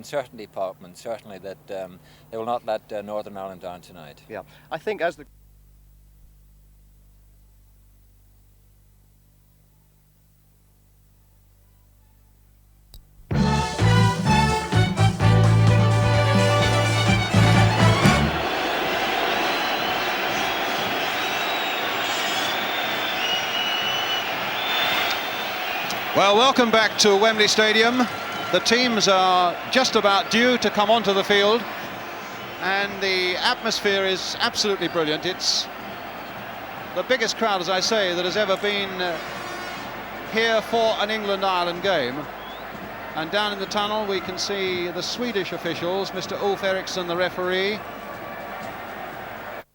and certainty, Parkman, certainly, that they will not let Northern Ireland down tonight. Yeah, I think as the... Well, welcome back to Wembley Stadium. The teams are just about due to come onto the field, and the atmosphere is absolutely brilliant. It's the biggest crowd, as I say, that has ever been here for an England-Ireland game. And down in the tunnel we can see the Swedish officials, Mr. Ulf Eriksson, the referee.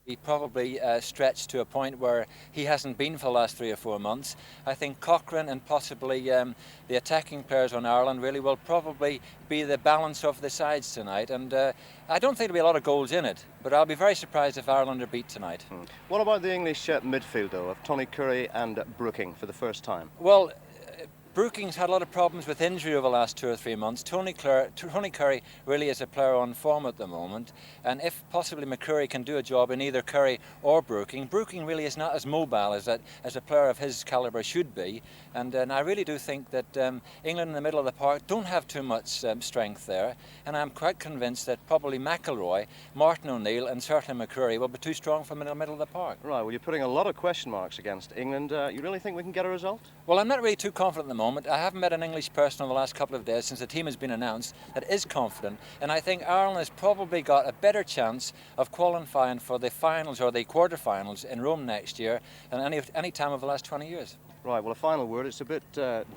He probably stretched to a point where he hasn't been for the last 3 or 4 months. I think Cochrane and possibly the attacking players on Ireland really will probably be the balance of the sides tonight. And I don't think there'll be a lot of goals in it, but I'll be very surprised if Ireland are beat tonight. What about the English midfield, though, of Tony Currie and Brooking for the first time? Well, Brooking's had a lot of problems with injury over the last 2 or 3 months. Tony Currie really is a player on form at the moment, and if possibly McCreery can do a job in either Currie or Brooking really is not as mobile as a player of his calibre should be, and I really do think that England in the middle of the park don't have too much strength there, and I'm quite convinced that probably McIlroy, Martin O'Neill and certainly McCreery will be too strong for the middle of the park. Right, well, you're putting a lot of question marks against England. You really think we can get a result? Well, I'm not really too confident at the moment. I haven't met an English person over the last couple of days since the team has been announced that is confident, and I think Ireland has probably got a better chance of qualifying for the finals or the quarter-finals in Rome next year than any time over the last 20 years. Right, well, a final word. It's a bit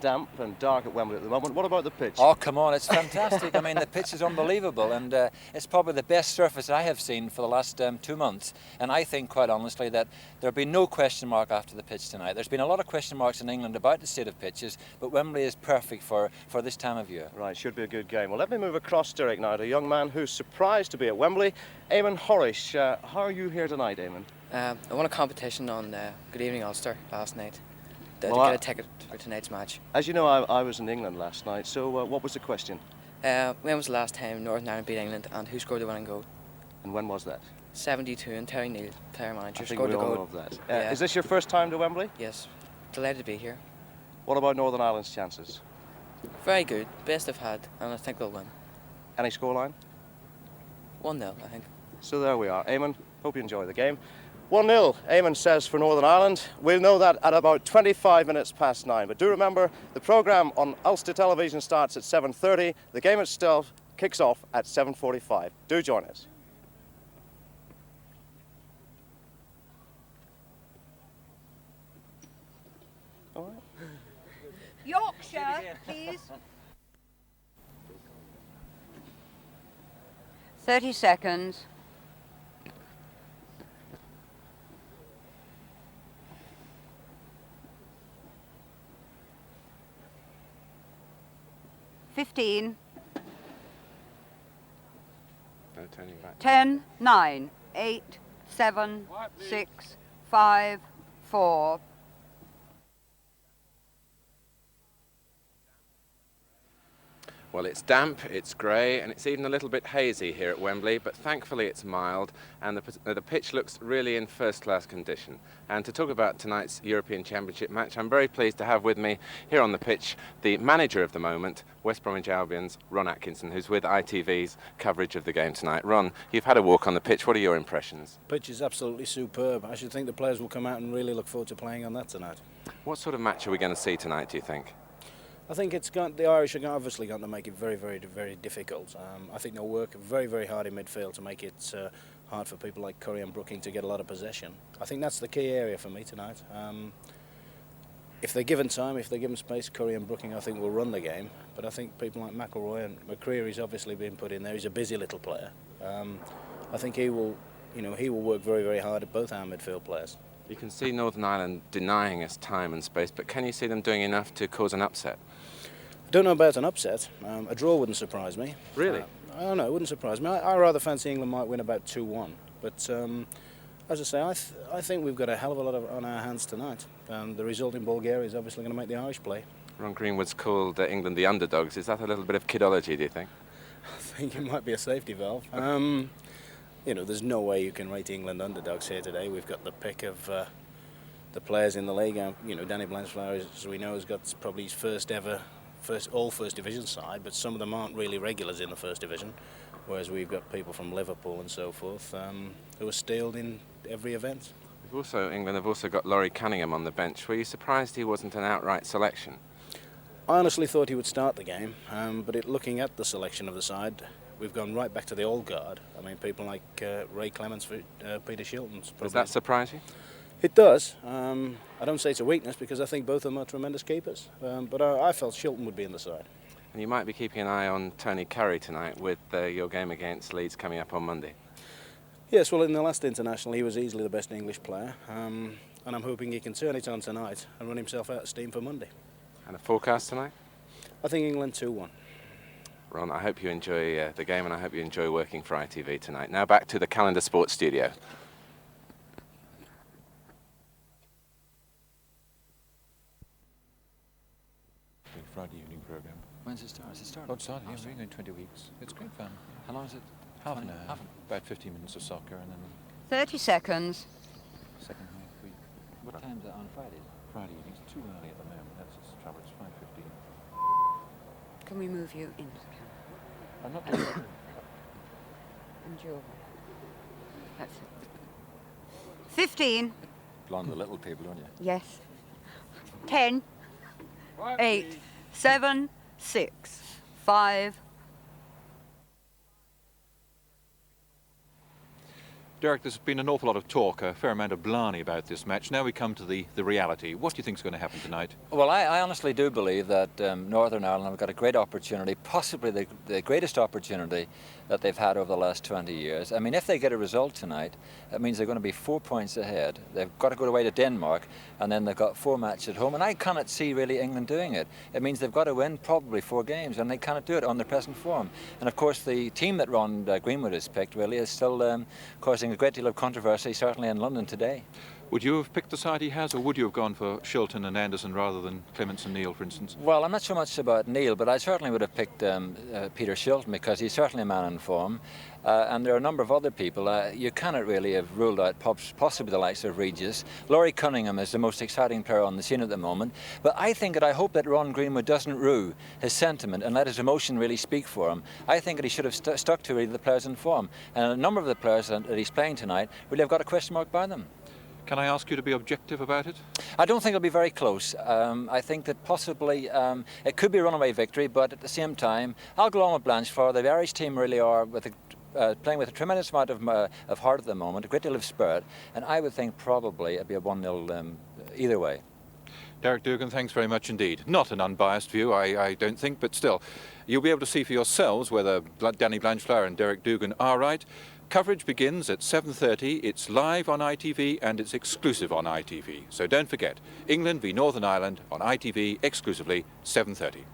damp and dark at Wembley at the moment. What about the pitch? Oh, come on, it's fantastic. I mean, the pitch is unbelievable, and it's probably the best surface I have seen for the last 2 months. And I think, quite honestly, that there'll be no question mark after the pitch tonight. There's been a lot of question marks in England about the state of pitches, but Wembley is perfect for this time of year. Right, should be a good game. Well, let me move across, Derek, now to a young man who's surprised to be at Wembley, Eamon Horish. How are you here tonight, Eamon? I won a competition on Good Evening Ulster last night. To Well, get a ticket for tonight's match. As you know, I was in England last night, so what was the question? When was the last time Northern Ireland beat England, and who scored the winning goal? And when was that? 72, and Terry Neal, player manager, I think scored we the all goal. know of that. Yeah. Is this your first time to Wembley? Yes, delighted to be here. What about Northern Ireland's chances? Very good, best I've had, and I think they'll win. Any scoreline? 1-0, I think. So there we are. Eamon, hope you enjoy the game. 1-0, Eamon says, for Northern Ireland. We'll know that at about 25 minutes past 9. But do remember, the programme on Ulster Television starts at 7:30. The game itself kicks off at 7:45. Do join us. All right. Yorkshire, please. 30 seconds. No turning back. 10, 9, 8, 7, 6, 5, 4. Well, it's damp, it's grey, and it's even a little bit hazy here at Wembley, but thankfully it's mild, and the pitch looks really in first-class condition. And to talk about tonight's European Championship match, I'm very pleased to have with me here on the pitch the manager of the moment, West Bromwich Albion's Ron Atkinson, who's with ITV's coverage of the game tonight. Ron, you've had a walk on the pitch. What are your impressions? The pitch is absolutely superb. I should think the players will come out and really look forward to playing on that tonight. What sort of match are we going to see tonight, do you think? I think the Irish are obviously going to make it very, very, very difficult. I think they'll work very, very hard in midfield to make it hard for people like Currie and Brooking to get a lot of possession. I think that's the key area for me tonight. If they're given time, if they're given space, Currie and Brooking, I think, will run the game. But I think people like McIlroy and McCreery's obviously been put in there. He's a busy little player. I think he will work very, very hard at both our midfield players. You can see Northern Ireland denying us time and space, but can you see them doing enough to cause an upset? I don't know about an upset. A draw wouldn't surprise me. Really? I don't know, it wouldn't surprise me. I rather fancy England might win about 2-1. But as I say, I think we've got a hell of a lot on our hands tonight. The result in Bulgaria is obviously going to make the Irish play. Ron Greenwood's called England the underdogs. Is that a little bit of kidology, do you think? I think it might be a safety valve. You know, there's no way you can rate England underdogs here today. We've got the pick of the players in the league. You know, Danny Blanchflower, as we know, has got probably his first division side, but some of them aren't really regulars in the first division, whereas we've got people from Liverpool and so forth who are steeled in every event. England have also got Laurie Cunningham on the bench. Were you surprised he wasn't an outright selection? I honestly thought he would start the game, but looking at the selection of the side, we've gone right back to the old guard. I mean, people like Ray Clemence, Peter Shilton. Does that surprise you? It does. I don't say it's a weakness because I think both of them are tremendous keepers, but I felt Shilton would be in the side. And you might be keeping an eye on Tony Currie tonight with your game against Leeds coming up on Monday. Yes, well, in the last international he was easily the best English player, and I'm hoping he can turn it on tonight and run himself out of steam for Monday. And a forecast tonight? I think England 2-1. Ron, I hope you enjoy the game and I hope you enjoy working for ITV tonight. Now back to the Calendar Sports studio. Friday evening programme. When's it start? Is it start? Oh, it's starting, yeah, we're going 20 weeks. It's great fun. How long is it? Half an hour. About 15 minutes of soccer and then 30 seconds. the second half week. What time is it on Friday? Friday evenings, too early at the moment. That's its trouble. It's 5:15. Can we move you into the camera? I'm not doing And Joe. That's it. 15. Blonde the little people, don't you? Yes. 10. 8. 7. 6. 5. Derek, there's been an awful lot of talk, a fair amount of blarney about this match. Now we come to the reality. What do you think is going to happen tonight? Well, I honestly do believe that Northern Ireland have got a great opportunity, possibly the greatest opportunity that they've had over the last 20 years. I mean, if they get a result tonight, it means they're going to be 4 points ahead. They've got to go away to Denmark, and then they've got 4 matches at home, and I cannot see really England doing it. It means they've got to win probably 4 games, and they cannot do it on their present form. And of course, the team that Ron Greenwood has picked really is still causing a great deal of controversy, certainly in London today. Would you have picked the side he has, or would you have gone for Shilton and Anderson rather than Clemence and Neal, for instance? Well, I'm not so much about Neill, but I certainly would have picked Peter Shilton because he's certainly a man in form. And there are a number of other people. You cannot really have ruled out possibly the likes of Regis. Laurie Cunningham is the most exciting player on the scene at the moment. But I hope that Ron Greenwood doesn't rue his sentiment and let his emotion really speak for him. I think that he should have stuck to really the players in form. And a number of the players that he's playing tonight really have got a question mark by them. Can I ask you to be objective about it? I don't think it'll be very close. I think that possibly it could be a runaway victory, but at the same time, I'll go along with Blanchford. The Irish team really are playing with a tremendous amount of heart at the moment, a great deal of spirit, and I would think probably it'd be a 1-0 either way. Derek Dugan, thanks very much indeed. Not an unbiased view, I don't think, but still, you'll be able to see for yourselves whether Danny Blanchflower and Derek Dugan are right. Coverage begins at 7:30, it's live on ITV and it's exclusive on ITV. So don't forget, England v Northern Ireland on ITV exclusively, 7:30.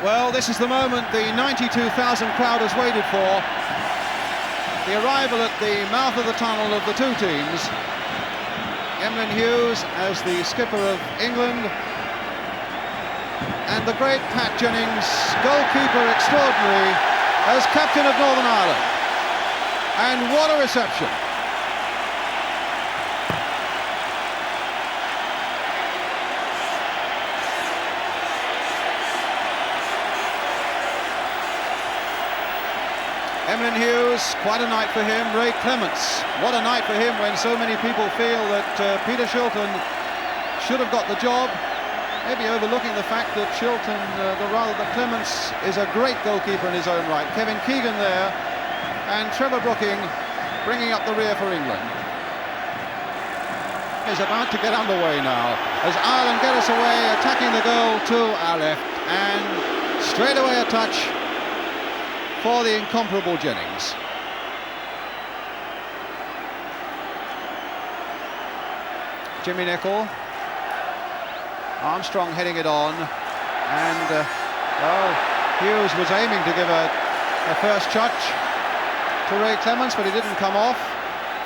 Well, this is the moment the 92,000 crowd has waited for. The arrival at the mouth of the tunnel of the two teams. Hughes as the skipper of England, and the great Pat Jennings, goalkeeper extraordinary, as captain of Northern Ireland. And what a reception. Hughes, quite a night for him. Ray Clemence, what a night for him when so many people feel that Peter Shilton should have got the job. Maybe overlooking the fact that Shilton, that Clemence is a great goalkeeper in his own right. Kevin Keegan there, and Trevor Brooking bringing up the rear for England. Is about to get underway now as Ireland get us away, attacking the goal to our left, and straight away a touch for the incomparable Jennings. Jimmy Nicholl. Armstrong heading it on, and Hughes was aiming to give a first touch to Ray Clemence, but he didn't come off.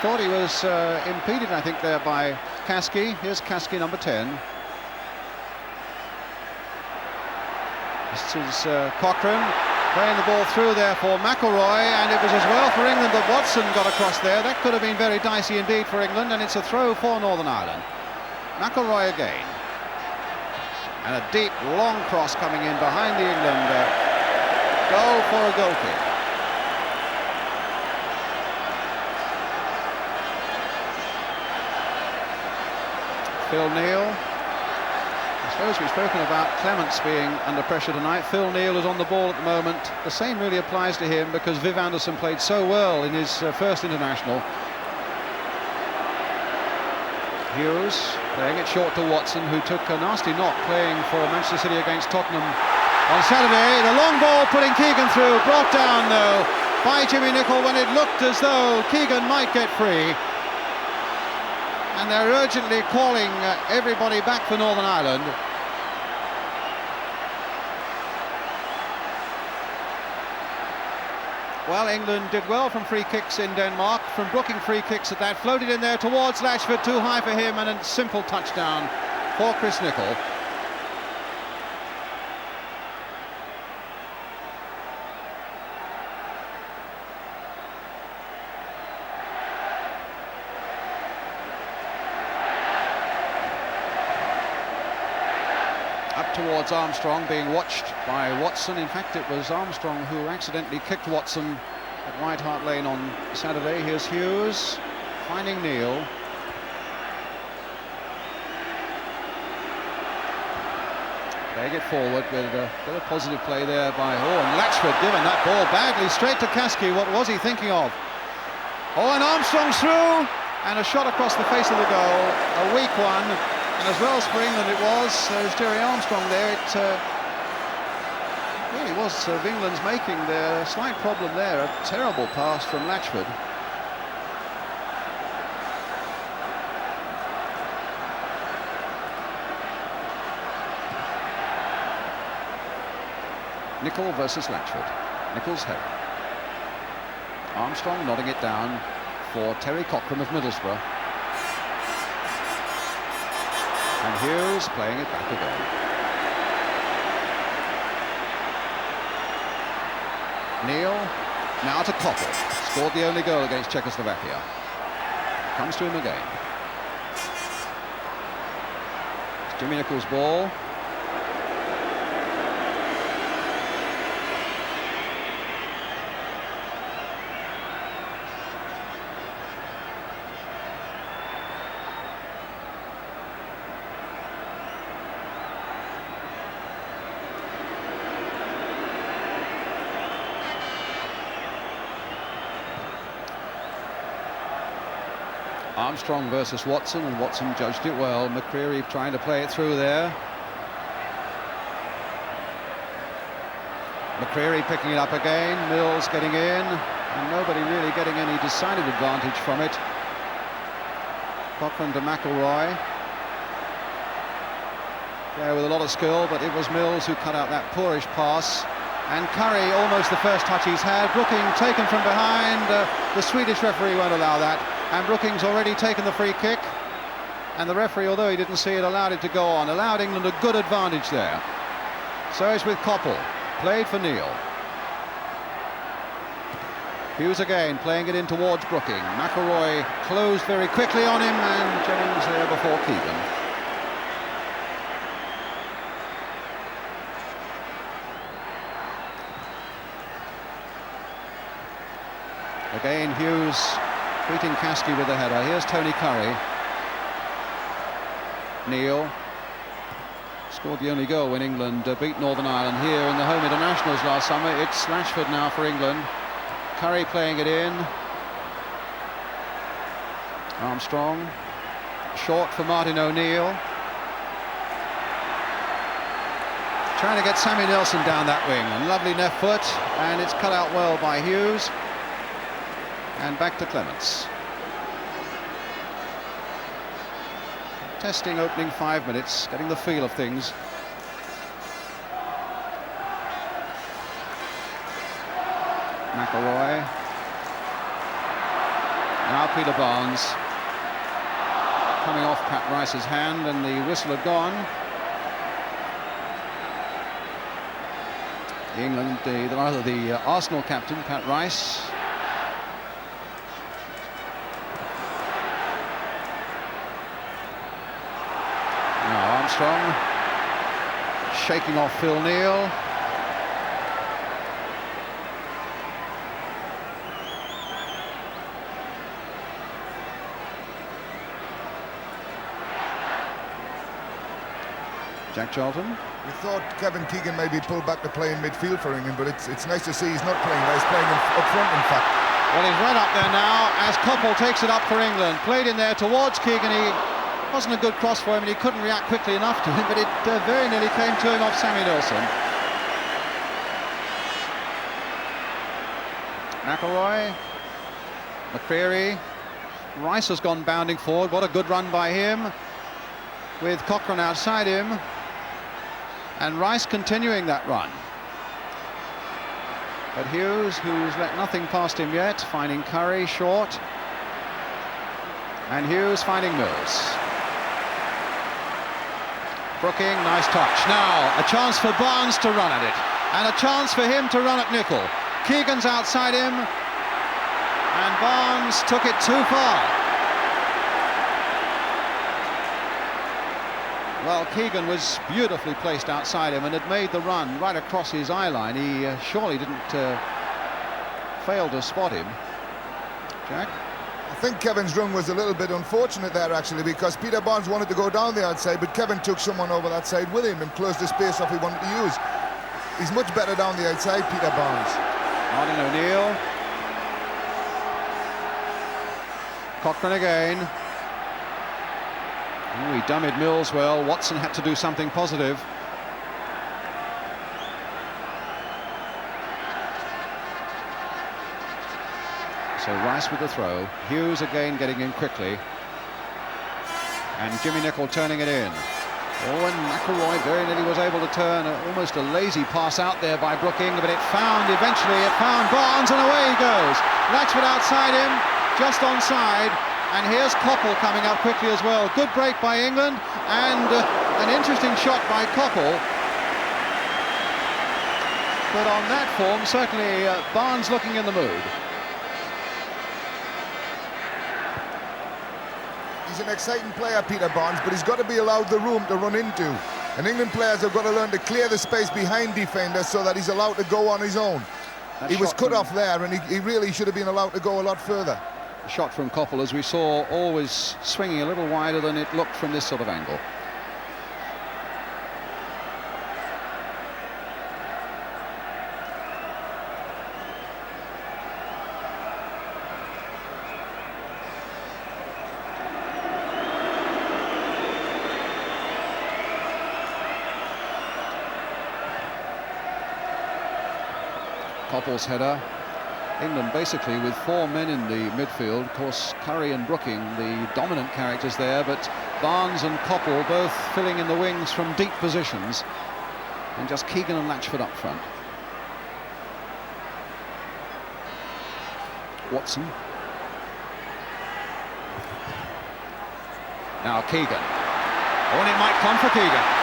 Thought he was impeded, I think, there by Caskey. Here's Caskey, number 10. This is Cochrane playing the ball through there for McIlroy, and it was as well for England that Watson got across there. That could have been very dicey indeed for England, and it's a throw for Northern Ireland. McIlroy again. And a deep, long cross coming in behind the England goal for a goal kick. Phil Neill. I suppose we've spoken about Clemence being under pressure tonight. Phil Neill is on the ball at the moment. The same really applies to him because Viv Anderson played so well in his first international. Hughes playing it short to Watson, who took a nasty knock playing for Manchester City against Tottenham on Saturday. The long ball putting Keegan through, brought down though by Jimmy Nicholl when it looked as though Keegan might get free. And they're urgently calling everybody back for Northern Ireland. Well, England did well from free kicks in Denmark, from Brooking free kicks at that, floated in there towards Latchford, too high for him, and a simple touchdown for Chris Nicholl. Up towards Armstrong, being watched by Watson. In fact, it was Armstrong who accidentally kicked Watson at White Hart Lane on Saturday. Here's Hughes finding Neal. Playing it forward with a bit of positive play there by and Latchford giving that ball badly straight to Caskey. What was he thinking of? And Armstrong's through, and a shot across the face of the goal, a weak one. And as well as for England it was, there's Jerry Armstrong there. It really was of England's making. Their slight problem there, a terrible pass from Latchford. Nicholl versus Latchford. Nicholl's header. Armstrong nodding it down for Terry Cochrane of Middlesbrough. And Hughes playing it back again. Neal now to Coppell. Scored the only goal against Czechoslovakia. Comes to him again. It's Jimmy Nicholl's ball. Armstrong versus Watson, and Watson judged it well. McCreery trying to play it through there. McCreery picking it up again. Mills getting in, and nobody really getting any decided advantage from it. Cochrane to McIlroy. Yeah, with a lot of skill, but it was Mills who cut out that poorish pass. And Currie, almost the first touch he's had. Brooking taken from behind. The Swedish referee won't allow that. And Brooking's already taken the free kick. And the referee, although he didn't see it, allowed it to go on. Allowed England a good advantage there. So it's with Coppell. Played for Neill. Hughes again, playing it in towards Brooking. McIlroy closed very quickly on him, and Jennings there before Keegan. Again, Hughes beating Caskey with the header. Here's Tony Currie. Neal scored the only goal when England beat Northern Ireland here in the home internationals last summer. It's Latchford now for England. Currie playing it in. Armstrong. Short for Martin O'Neill. Trying to get Sammy Nelson down that wing. And lovely left foot. And it's cut out well by Hughes. And back to Clemence. Testing opening 5 minutes, getting the feel of things. McIlroy. Now Peter Barnes. Coming off Pat Rice's hand, and the whistle had gone. the Arsenal captain, Pat Rice. Now Armstrong shaking off Phil Neal. Jack Charlton. We thought Kevin Keegan maybe pulled back to play in midfield for England, but it's nice to see he's not playing there. He's playing up front, in fact. Well, he's right up there now as Coppell takes it up for England. Played in there towards Keegan. He wasn't a good cross for him and he couldn't react quickly enough to him, but it very nearly came to him off Sammy Nilsson. McIlroy, McCreery. Rice has gone bounding forward. What a good run by him, with Cochrane outside him. And Rice continuing that run. But Hughes, who's let nothing past him yet, finding Currie short. And Hughes finding Mills. Brooking, nice touch. Now, a chance for Barnes to run at it. And a chance for him to run at Nicholl. Keegan's outside him. And Barnes took it too far. Well, Keegan was beautifully placed outside him and had made the run right across his eye line. He surely didn't fail to spot him. Jack? I think Kevin's run was a little bit unfortunate there, actually, because Peter Barnes wanted to go down the outside, but Kevin took someone over that side with him and closed the space off he wanted to use. He's much better down the outside, Peter Barnes. Martin O'Neill. Cochrane again. Oh, he dummied Mills well. Watson had to do something positive. So Rice with the throw. Hughes again getting in quickly. And Jimmy Nicholl turning it in. Oh, and McIlroy very nearly was able to turn almost a lazy pass out there by Brooking, but eventually it found Barnes, and away he goes. Latchford outside him, just onside. And here's Coppell coming up quickly as well. Good break by England, and an interesting shot by Coppell. But on that form, certainly Barnes looking in the mood. He's an exciting player, Peter Barnes, but he's got to be allowed the room to run into. And England players have got to learn to clear the space behind defenders so that he's allowed to go on his own. He was cut off there, and he really should have been allowed to go a lot further. Shot from Coppell, as we saw, always swinging a little wider than it looked from this sort of angle. Coppell's header. England basically with 4 men in the midfield. Of course, Currie and Brooking, the dominant characters there, but Barnes and Coppell both filling in the wings from deep positions, and just Keegan and Latchford up front. Watson. Now Keegan. Oh, and it might come for Keegan.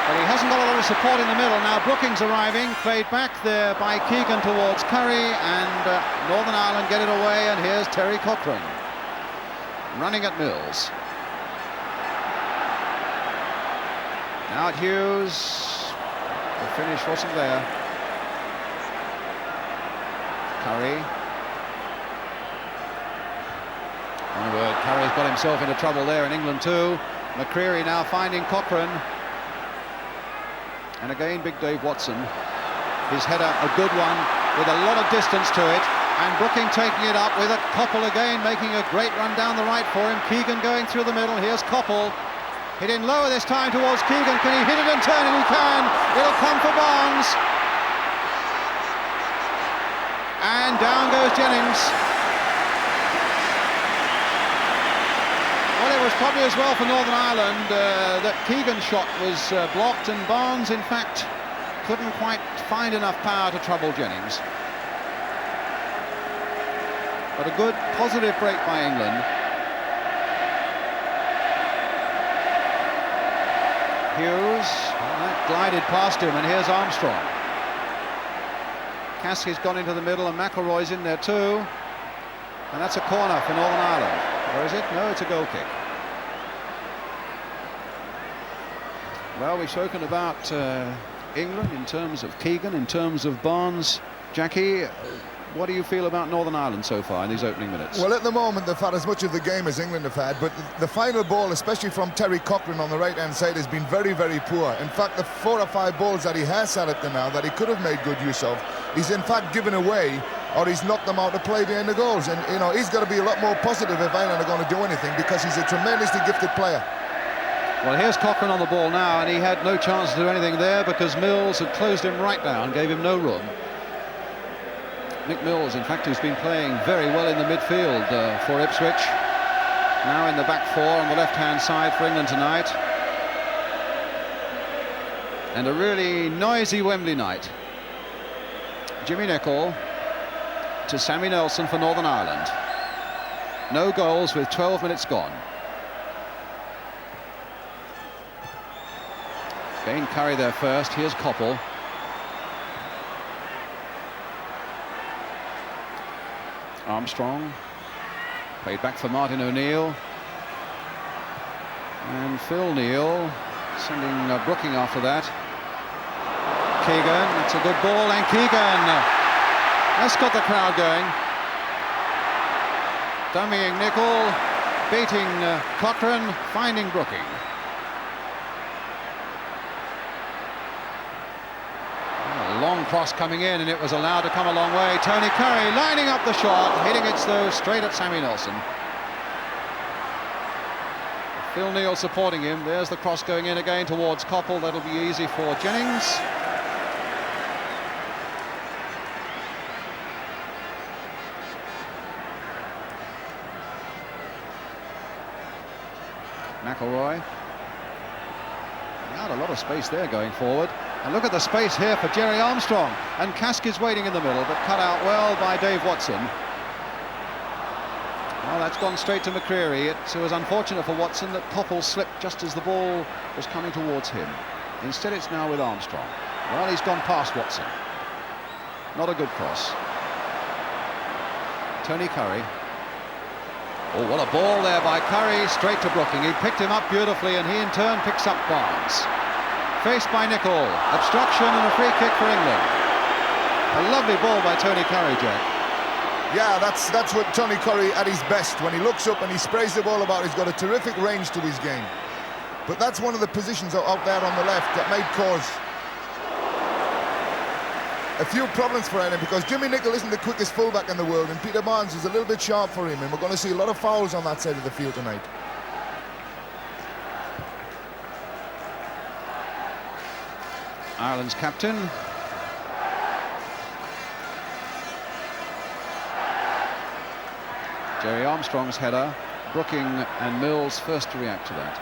But he hasn't got a lot of support in the middle. Now Brooking's arriving, played back there by Keegan towards Currie, and Northern Ireland get it away, and here's Terry Cochrane running at Mills. Now at Hughes. The finish wasn't there. Currie. On a word, Currie's got himself into trouble there in England too. McCreery now finding Cochrane. And again, big Dave Watson. His header, a good one, with a lot of distance to it. And Brooking taking it up with a Coppell again, making a great run down the right for him. Keegan going through the middle. Here's Coppell. Hit in lower this time towards Keegan. Can he hit it and turn it? He can. It'll come for Barnes. And down goes Jennings. Well, it was probably as well for Northern Ireland that Keegan's shot was blocked, and Barnes, in fact, couldn't quite find enough power to trouble Jennings. But a good, positive break by England. Hughes, that glided past him, and here's Armstrong. Caskey's gone into the middle and McIlroy's in there too. And that's a corner for Northern Ireland. Or is it? No, it's a goal kick. Well, we've spoken about England in terms of Keegan, in terms of Barnes. Jackie, what do you feel about Northern Ireland so far in these opening minutes? Well, at the moment they've had as much of the game as England have had, but the final ball, especially from Terry Cochrane on the right-hand side, has been very, very poor. In fact, the 4 or 5 balls that he has had up to now that he could have made good use of, he's in fact given away, or he's knocked them out of play behind the goals. And, you know, he's got to be a lot more positive if Ireland are going to do anything, because he's a tremendously gifted player. Well, here's Cochrane on the ball now, and he had no chance to do anything there because Mills had closed him right down, gave him no room. Nick Mills, in fact, who's been playing very well in the midfield for Ipswich. Now in the back 4 on the left-hand side for England tonight. And a really noisy Wembley night. Jimmy Nicholl to Sammy Nelson for Northern Ireland. No goals with 12 minutes gone. Again, Currie there first. Here's Coppell. Armstrong played back for Martin O'Neill, and Phil Neill sending Brooking after that. Keegan, that's a good ball, and Keegan, that's got the crowd going. Dummying Nicholl, beating Cochrane, finding Brooking. Long cross coming in, and it was allowed to come a long way. Tony Currie lining up the shot, hitting it though straight at Sammy Nelson. Phil Neill supporting him. There's the cross going in again towards Coppell. That'll be easy for Jennings. McIlroy. He had a lot of space there going forward. And look at the space here for Jerry Armstrong. And Caskey's waiting in the middle, but cut out well by Dave Watson. Well, that's gone straight to McCreery. It was unfortunate for Watson that Coppell slipped just as the ball was coming towards him. Instead, it's now with Armstrong. Well, he's gone past Watson. Not a good cross. Tony Currie. Oh, what a ball there by Currie, straight to Brooking. He picked him up beautifully, and he in turn picks up Barnes. Faced by Nicholl, obstruction and a free kick for England. A lovely ball by Tony Currie, Jack. Yeah, that's what Tony Currie at his best. When he looks up and he sprays the ball about, he's got a terrific range to his game. But that's one of the positions out there on the left that might cause a few problems for Ireland, because Jimmy Nicholl isn't the quickest fullback in the world, and Peter Barnes is a little bit sharp for him, and we're going to see a lot of fouls on that side of the field tonight. Ireland's captain. Jerry Armstrong's header. Brooking and Mills first to react to that.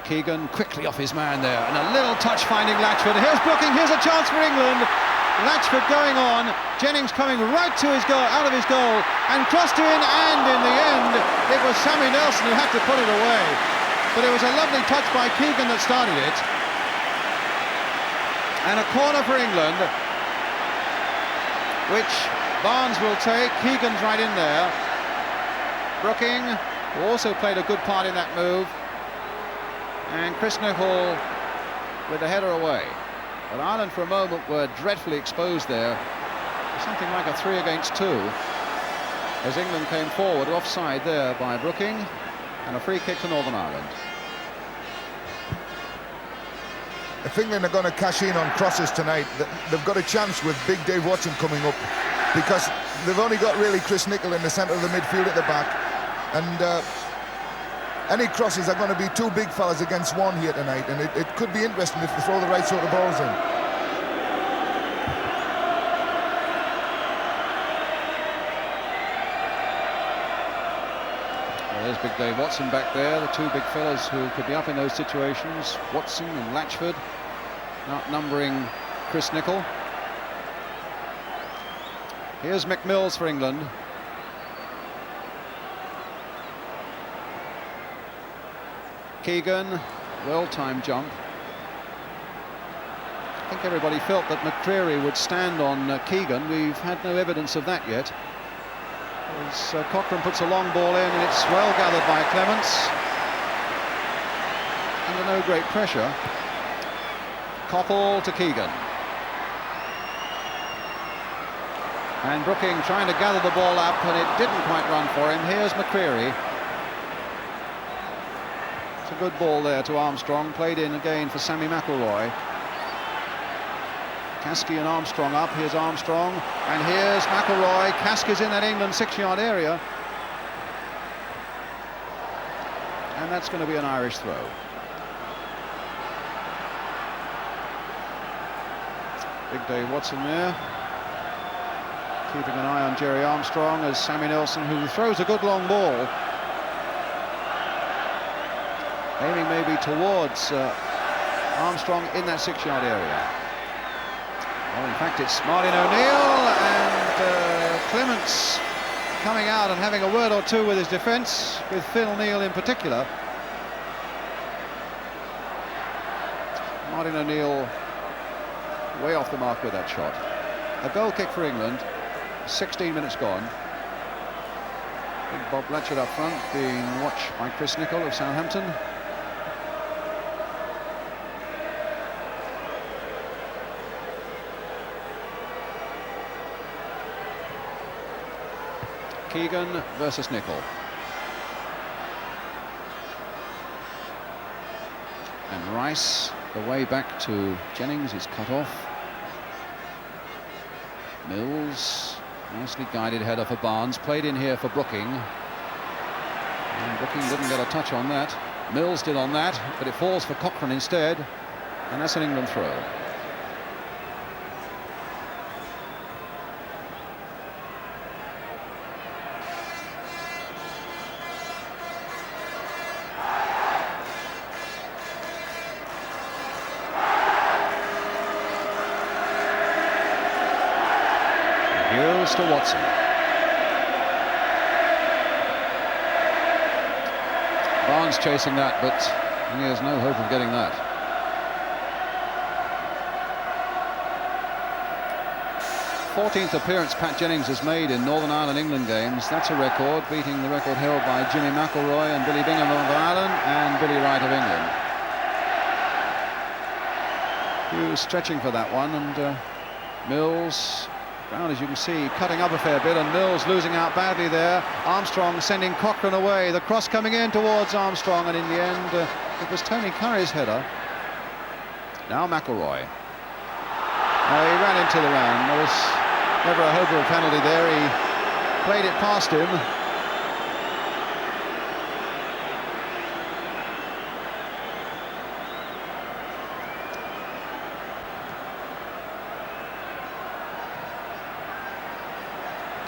Keegan quickly off his man there, and a little touch finding Latchford. Here's Brooking, here's a chance for England. Latchford going on, Jennings coming right to his goal, out of his goal, and crossed in, and in the end it was Sammy Nelson who had to put it away. But it was a lovely touch by Keegan that started it. And a corner for England, which Barnes will take. Keegan's right in there. Brooking, who also played a good part in that move. And Chris Nicholl with the header away. But Ireland for a moment were dreadfully exposed there. Something like a 3 against 2. As England came forward, offside there by Brooking. And a free kick to Northern Ireland. If England are going to cash in on crosses tonight, they've got a chance with big Dave Watson coming up, because they've only got really Chris Nicholl in the centre of the midfield at the back, and any crosses are going to be 2 big fellas against 1 here tonight, and it could be interesting if they throw the right sort of balls in. Well, there's big Dave Watson back there, the 2 big fellas who could be up in those situations. Watson and Latchford outnumbering Chris Nicholl. Here's Mick Mills for England. Keegan, well-timed jump. I think everybody felt that McCreery would stand on Keegan. We've had no evidence of that yet. As Cochrane puts a long ball in, and it's well gathered by Clemence. Under no great pressure. Coppell to Keegan. And Brooking trying to gather the ball up, and it didn't quite run for him. Here's McCreery. It's a good ball there to Armstrong, played in again for Sammy McIlroy. Caskey and Armstrong up. Here's Armstrong, and here's McIlroy. Caskey's in that England 6-yard area, and that's going to be an Irish throw. Big Dave Watson there, keeping an eye on Jerry Armstrong as Sammy Nelson, who throws a good long ball, aiming maybe towards Armstrong in that 6-yard area. Well, in fact, it's Martin O'Neill and Clemence coming out and having a word or two with his defence, with Phil Neal in particular. Martin O'Neill way off the mark with that shot. A goal kick for England, 16 minutes gone. Big Bob Latchford up front, being watched by Chris Nicholl of Southampton. Keegan versus Nicholl. And Rice, the way back to Jennings, is cut off. Mills, nicely guided header for Barnes, played in here for Brooking. And Brooking didn't get a touch on that. Mills did on that, but it falls for Cochrane instead. And that's an England throw. Hughes to Watson. Barnes chasing that, but he has no hope of getting that. th appearance Pat Jennings has made in Northern Ireland England games. That's a record, beating the record held by Jimmy McIlroy and Billy Bingham of Ireland and Billy Wright of England. Hughes stretching for that one, and Mills, ground as you can see, cutting up a fair bit, and Mills losing out badly there. Armstrong sending Cochrane away, the cross coming in towards Armstrong, and in the end it was Tony Currie's header. Now McIlroy. He ran into the man. There was never a hope of a penalty there. He played it past him.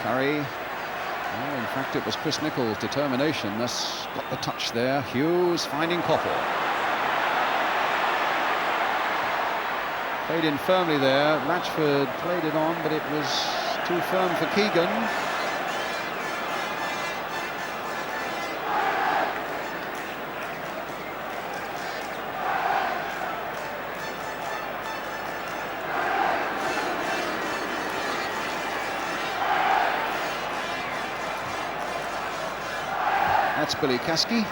Currie. Oh, in fact, it was Chris Nicholl's determination that's got the touch there. Hughes finding Coppell. Played in firmly there. Latchford played it on, but it was too firm for Keegan. That's Billy Caskey.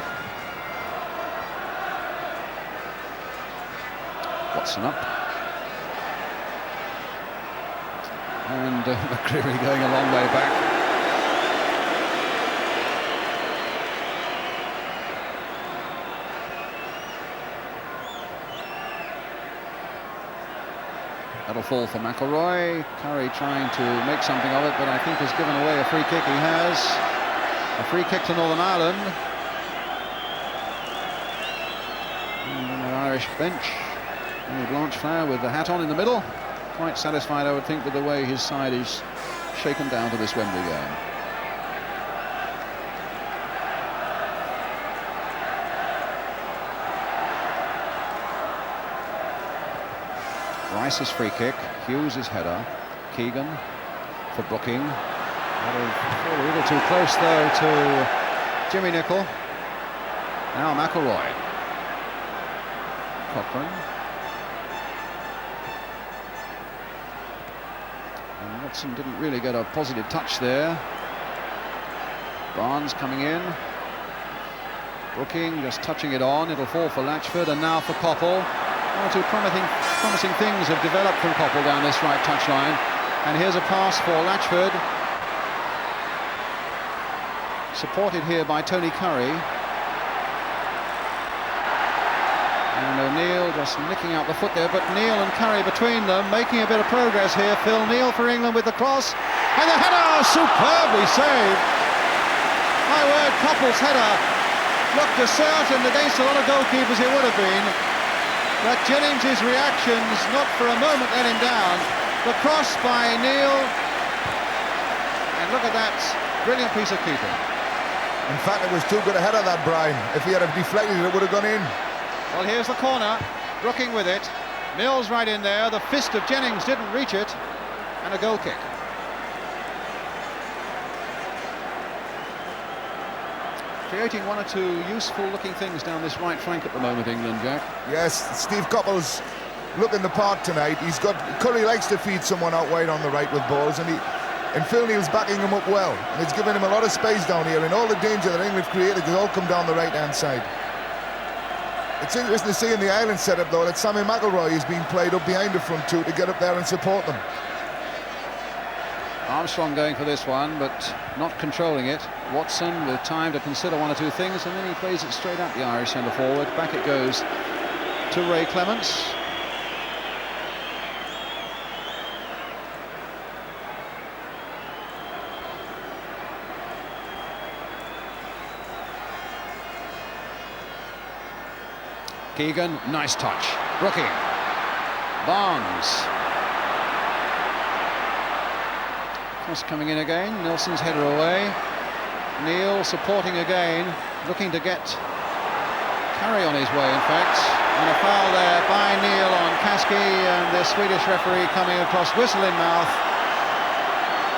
Watson up. And McCreery going a long way back. That'll fall for McIlroy. Currie trying to make something of it, but I think has given away a free kick. He has. A free kick to Northern Ireland. And on the Irish bench, Blanchflower with the hat on in the middle. Quite satisfied, I would think, with the way his side is shaken down to this Wembley game. Rice's free kick, Hughes' header, Keegan for Brooking. A little too close, though, to Jimmy Nicholl. Now McIlroy. Cochrane. And Watson didn't really get a positive touch there. Barnes coming in. Brooking just touching it on. It'll fall for Latchford, and now for Coppell. One or two promising things have developed from Coppell down this right touchline. And here's a pass for Latchford. Supported here by Tony Currie. And O'Neill just nicking out the foot there, but Neal and Currie between them, making a bit of progress here. Phil Neal for England with the cross. And the header, superbly saved. My word, Coppell's header looked certain against a lot of goalkeepers it would have been. But Jennings' reactions not for a moment let him down. The cross by Neal. And look at that, brilliant piece of keeping. In fact, it was too good a header, that, Brian. If he had deflected it, it would have gone in. Well, here's the corner. Brooking with it. Mills right in there. The fist of Jennings didn't reach it. And a goal kick. Creating one or two useful-looking things down this right flank at the moment, England, Jack. Yes, Steve Coppell's looking the part tonight. Currie likes to feed someone out wide on the right with balls, and Phil Neal's backing him up well. And it's given him a lot of space down here, and all the danger that England created has all come down the right-hand side. It's interesting to see in the Ireland setup, though, that Sammy McIlroy is being played up behind the front two to get up there and support them. Armstrong going for this one, but not controlling it. Watson with time to consider one or two things, and then he plays it straight at the Irish centre forward. Back it goes to Ray Clemence. Keegan, nice touch. Brooking. Barnes. Cross coming in again. Nelson's header away. Neal supporting again, looking to get Currie on his way, in fact. And a foul there by Neal on Caskey, and the Swedish referee coming across, whistle in mouth.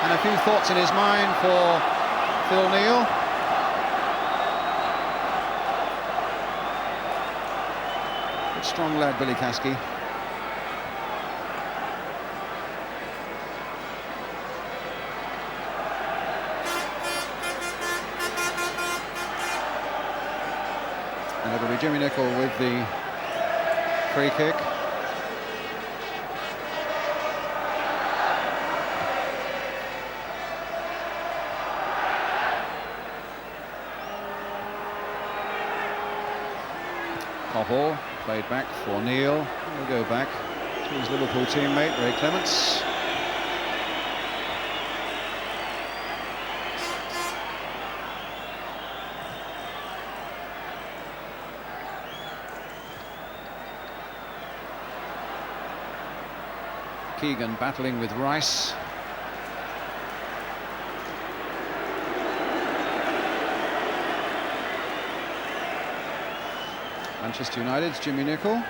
And a few thoughts in his mind for Phil Neal. Good strong lad, Billy Caskey. And it'll be Jimmy Nicholl with the free kick. Coppell played back for Neal. He'll go back to his Liverpool teammate, Ray Clemence. Keegan battling with Rice. Manchester United's Jimmy Nicholl.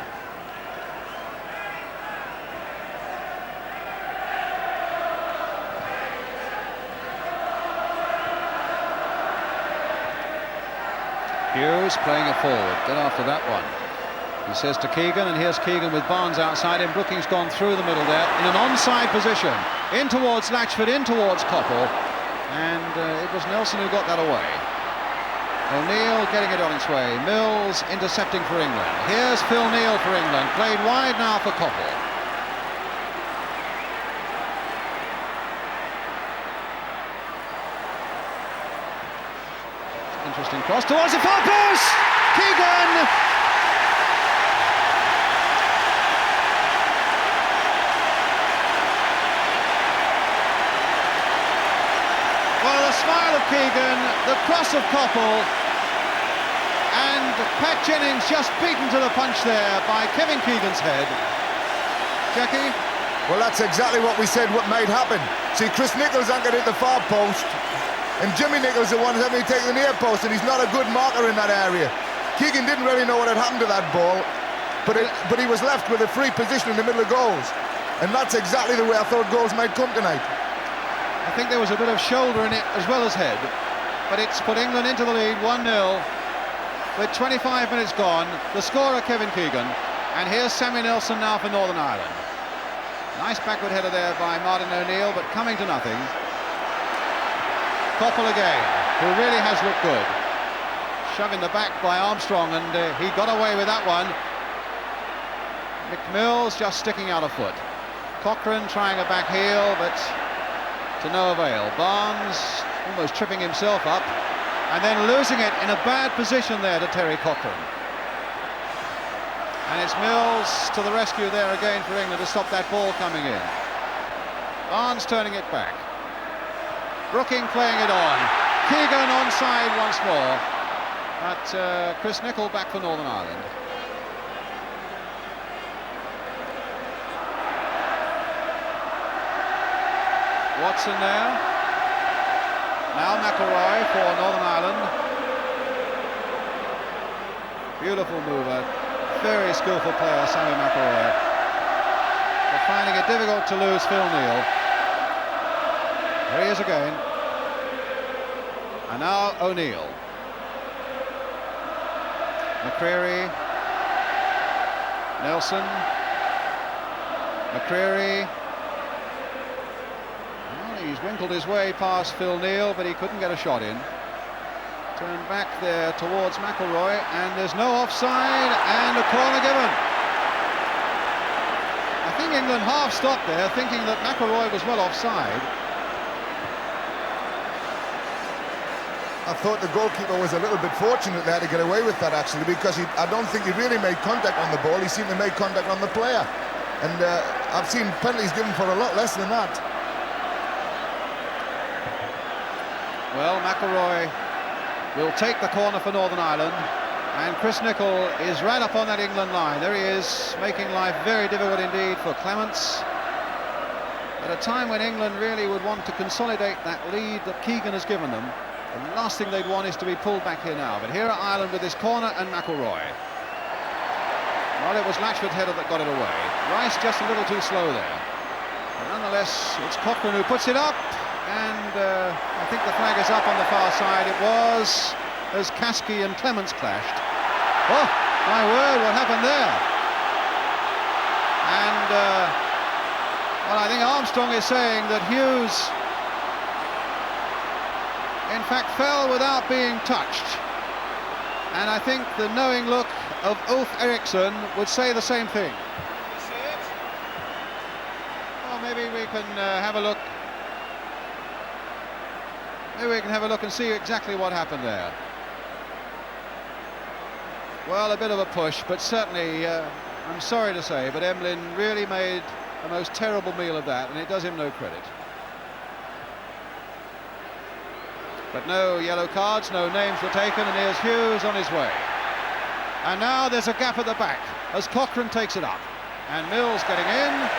Hughes playing it forward. Good after that one. He says to Keegan, and here's Keegan with Barnes outside him. Brooking's gone through the middle there in an onside position. In towards Latchford, in towards Coppell. And it was Nelson who got that away. O'Neill getting it on its way. Mills intercepting for England. Here's Phil Neal for England. Played wide now for Coppell. Interesting cross towards the far post. Keegan. Well, the smile of Keegan, the cross of Coppell, and Pat Jennings just beaten to the punch there by Kevin Keegan's head. Jackie? Well, that's exactly what we said what might happen. See, Chris Nicholl's anchored at the far post, and Jimmy Nicholl's the one who's having to take the near post, and he's not a good marker in that area. Keegan didn't really know what had happened to that ball, but he was left with a free position in the middle of goals, and that's exactly the way I thought goals might come tonight. I think there was a bit of shoulder in it as well as head, but it's put England into the lead 1-0 with 25 minutes gone. The scorer Kevin Keegan, and here's Sammy Nelson now for Northern Ireland. Nice backward header there by Martin O'Neill, but coming to nothing. Coppell again, who really has looked good. Shoving the back by Armstrong, and he got away with that one. McMill's just sticking out a foot. Cochrane trying a back heel, but to no avail. Barnes almost tripping himself up, and then losing it in a bad position there to Terry Cochrane. And it's Mills to the rescue there again for England to stop that ball coming in. Barnes turning it back. Brooking playing it on. Keegan onside once more. But Chris Nicholl back for Northern Ireland. Watson there. Now McIlroy for Northern Ireland. Beautiful mover. Very skillful player, Sammy McIlroy. But finding it difficult to lose Phil Neill. There he is again. And now O'Neill. McCreery. Nelson. McCreery. Well, he's winkled his way past Phil Neill, but he couldn't get a shot in. Turned back there towards McIlroy, and there's no offside, and a corner given. I think England half stopped there, thinking that McIlroy was well offside. I thought the goalkeeper was a little bit fortunate there to get away with that, actually, because I don't think he really made contact on the ball. He seemed to make contact on the player. And I've seen penalties given for a lot less than that. Well, McIlroy will take the corner for Northern Ireland, and Chris Nicholl is right up on that England line. There he is, making life very difficult indeed for Clemence. At a time when England really would want to consolidate that lead that Keegan has given them, the last thing they'd want is to be pulled back here now. But here are Ireland with this corner and McIlroy. Well, it was Latchford's header that got it away. Rice just a little too slow there. But nonetheless, it's Cochrane who puts it up, and I think the flag is up on the far side. It was as Caskey and Clemence clashed. Oh, my word, what happened there? And, well, I think Armstrong is saying that Hughes in fact fell without being touched, and I think the knowing look of Ulf Eriksson would say the same thing. You see it? Well, maybe we can have a look. Maybe we can have a look and see exactly what happened there. Well, a bit of a push, but certainly, I'm sorry to say, but Emlyn really made the most terrible meal of that, and it does him no credit. But no yellow cards, no names were taken, and here's Hughes on his way. And now there's a gap at the back as Cochrane takes it up. And Mills getting in.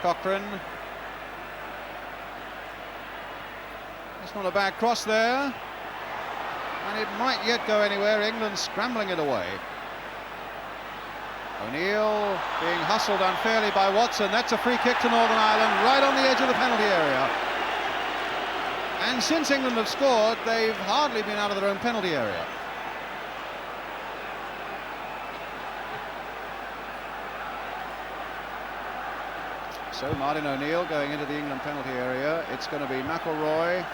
Cochrane. It's not a bad cross there. And it might yet go anywhere. England scrambling it away. O'Neill being hustled unfairly by Watson. That's a free kick to Northern Ireland, right on the edge of the penalty area. And since England have scored, they've hardly been out of their own penalty area. So Martin O'Neill going into the England penalty area. It's going to be McIlroy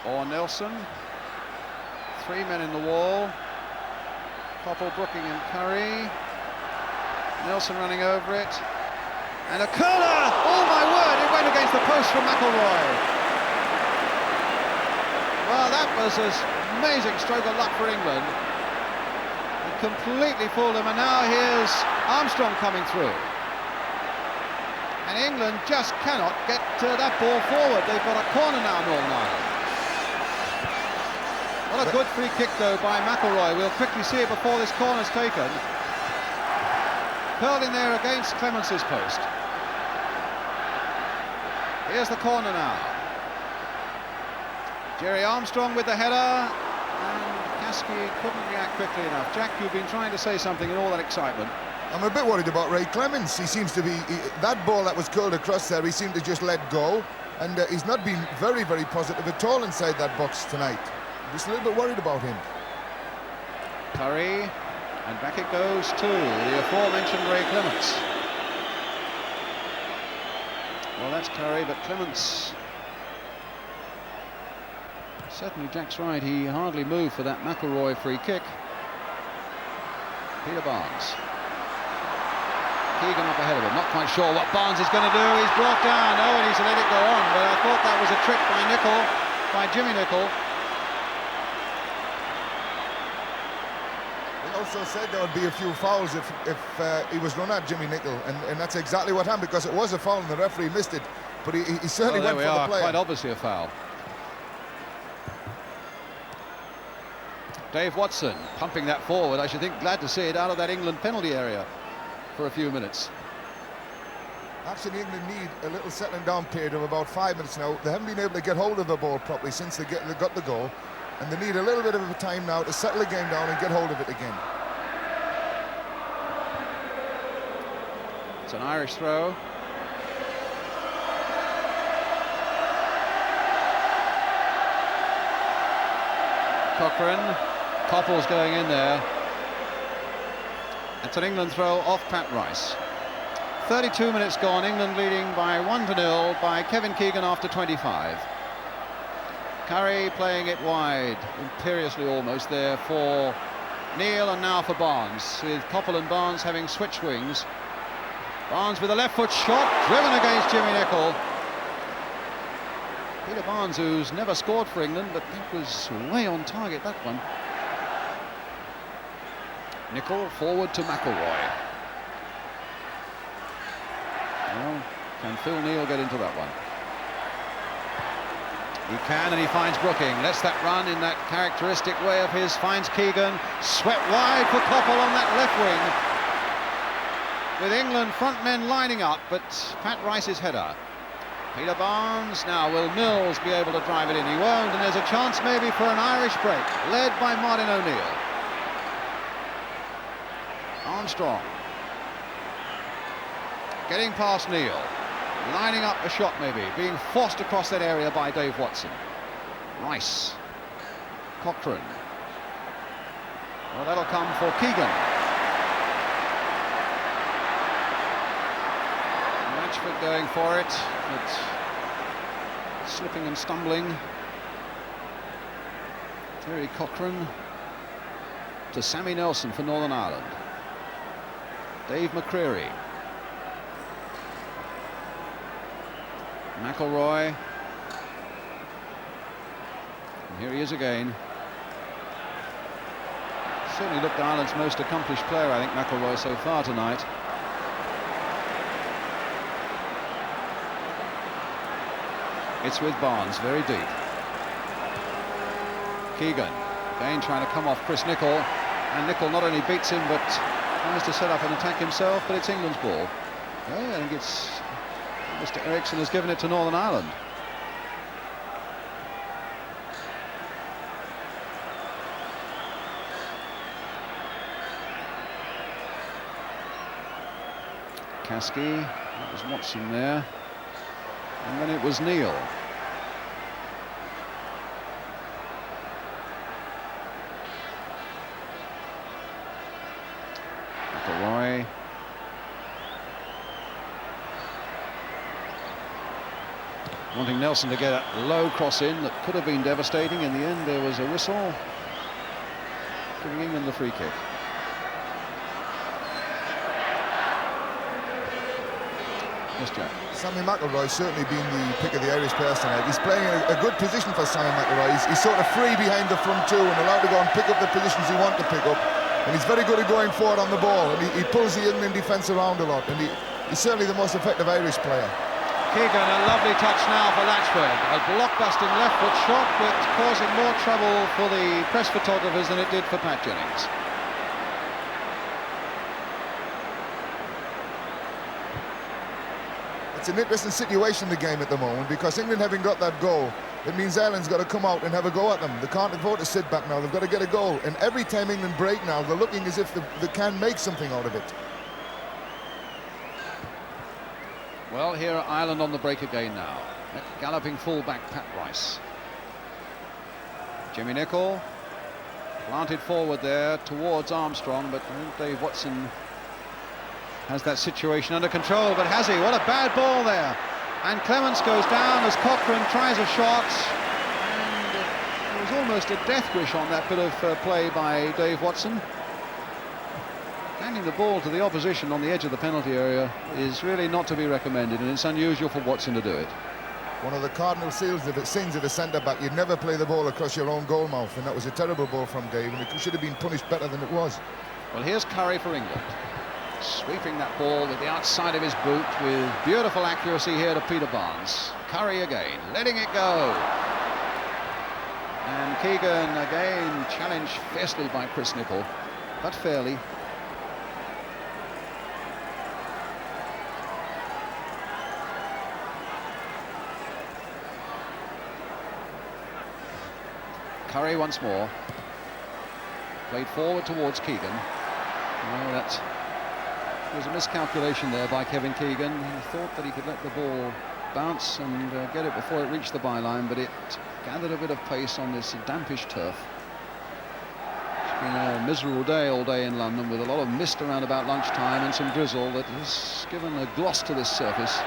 or Nelson. Three men in the wall. Coppell, Brooking and Currie. Nelson running over it. And a curler! Oh my word, it went against the post from McIlroy. Well, that was an amazing stroke of luck for England. It completely fooled him, and now here's Armstrong coming through. And England just cannot get that ball forward. They've got a corner now, Northern Ireland. What a good free kick, though, by McIlroy. We'll quickly see it before this corner's taken. Curled in there against Clemence's post. Here's the corner now. Jerry Armstrong with the header, and Caskey couldn't react quickly enough. Jack, you've been trying to say something in all that excitement. I'm a bit worried about Ray Clemence. He seems to be... that ball that was curled across there, he seemed to just let go. and he's not been very, very positive at all inside that box tonight. I'm just a little bit worried about him. Currie, and back it goes to the aforementioned Ray Clemence. Well, that's Currie, but Clemence... Certainly Jack's right, he hardly moved for that McIlroy free kick. Peter Barnes. Keegan up ahead of him, not quite sure what Barnes is going to do. He's brought down. Oh, and he's let it go on, but I thought that was a trick by Nicholl, by Jimmy Nicholl. He also said there would be a few fouls if he was run at Jimmy Nicholl, and that's exactly what happened, because it was a foul and the referee missed it, but he certainly went for the player. Quite obviously a foul. Dave Watson pumping that forward. I should think glad to see it out of that England penalty area for a few minutes. Actually, England need a little settling down period of about 5 minutes now. They haven't been able to get hold of the ball properly since they got the goal, and they need a little bit of a time now to settle the game down and get hold of it again. It's an Irish throw. Cochrane. Coppell's going in there. It's an England throw off Pat Rice. 32 minutes gone, England leading by 1-0 by Kevin Keegan after 25. Currie playing it wide, imperiously almost there for Neal, and now for Barnes, with Coppell and Barnes having switched wings. Barnes with a left foot shot, driven against Jimmy Nicholl. Peter Barnes, who's never scored for England, but that was way on target, that one. Nicholl forward to McIlroy. Well, can Phil Neal get into that one? He can, and he finds Brooking. Lets that run in that characteristic way of his. Finds Keegan. Swept wide for Coppell on that left wing. With England front men lining up, but Pat Rice's header. Peter Barnes. Now, will Mills be able to drive it in? He won't, and there's a chance maybe for an Irish break, led by Martin O'Neill. Armstrong getting past Neal, lining up a shot maybe, being forced across that area by Dave Watson. Rice, Cochrane. Well, that'll come for Keegan. Latchford going for it, but slipping and stumbling. Terry Cochrane to Sammy Nelson for Northern Ireland. Dave McCreery. McIlroy. And here he is again. Certainly looked Ireland's most accomplished player, I think, McIlroy, so far tonight. It's with Barnes, very deep. Keegan, again trying to come off Chris Nicholl. And Nicholl not only beats him, but tries to set up an attack himself, but it's England's ball. I think it's Mr. Eriksson has given it to Northern Ireland. Caskey, that was Watson there, and then it was Neill. McIlroy. Wanting Nelson to get a low cross in that could have been devastating. In the end, there was a whistle giving England the free kick. Yes, Jack. Sammy McIlroy's certainly been the pick of the Irish players tonight. He's playing a good position for Sammy McIlroy. He's sort of free behind the front two and allowed to go and pick up the positions he wants to pick up. And he's very good at going forward on the ball. And he pulls the England defence around a lot. And he's certainly the most effective Irish player. Keegan, a lovely touch now for Latchford. A blockbusting left foot shot, but causing more trouble for the press photographers than it did for Pat Jennings. It's an interesting situation, the game at the moment, because England having got that goal, it means Ireland's got to come out and have a go at them. They can't afford to sit back now. They've got to get a goal. And every time England break now, they're looking as if they can make something out of it. Well, here are Ireland on the break again now. Galloping full-back Pat Rice. Jimmy Nicholl planted forward there towards Armstrong, but Dave Watson has that situation under control. But has he? What a bad ball there. And Clemence goes down as Cochrane tries a shot. And it was almost a death wish on that bit of play by Dave Watson. Handing the ball to the opposition on the edge of the penalty area is really not to be recommended, and it's unusual for Watson to do it. One of the cardinal sins of a centre-back, you'd never play the ball across your own goal mouth, and that was a terrible ball from Dave, and it should have been punished better than it was. Well, here's Currie for England, sweeping that ball with the outside of his boot with beautiful accuracy here to Peter Barnes. Currie again, letting it go. And Keegan again challenged fiercely by Chris Nicholl, but fairly. Currie once more, played forward towards Keegan. Well, that was a miscalculation there by Kevin Keegan. He thought that he could let the ball bounce and get it before it reached the byline, but it gathered a bit of pace on this dampish turf. It's been a miserable day all day in London, with a lot of mist around about lunchtime and some drizzle that has given a gloss to this surface.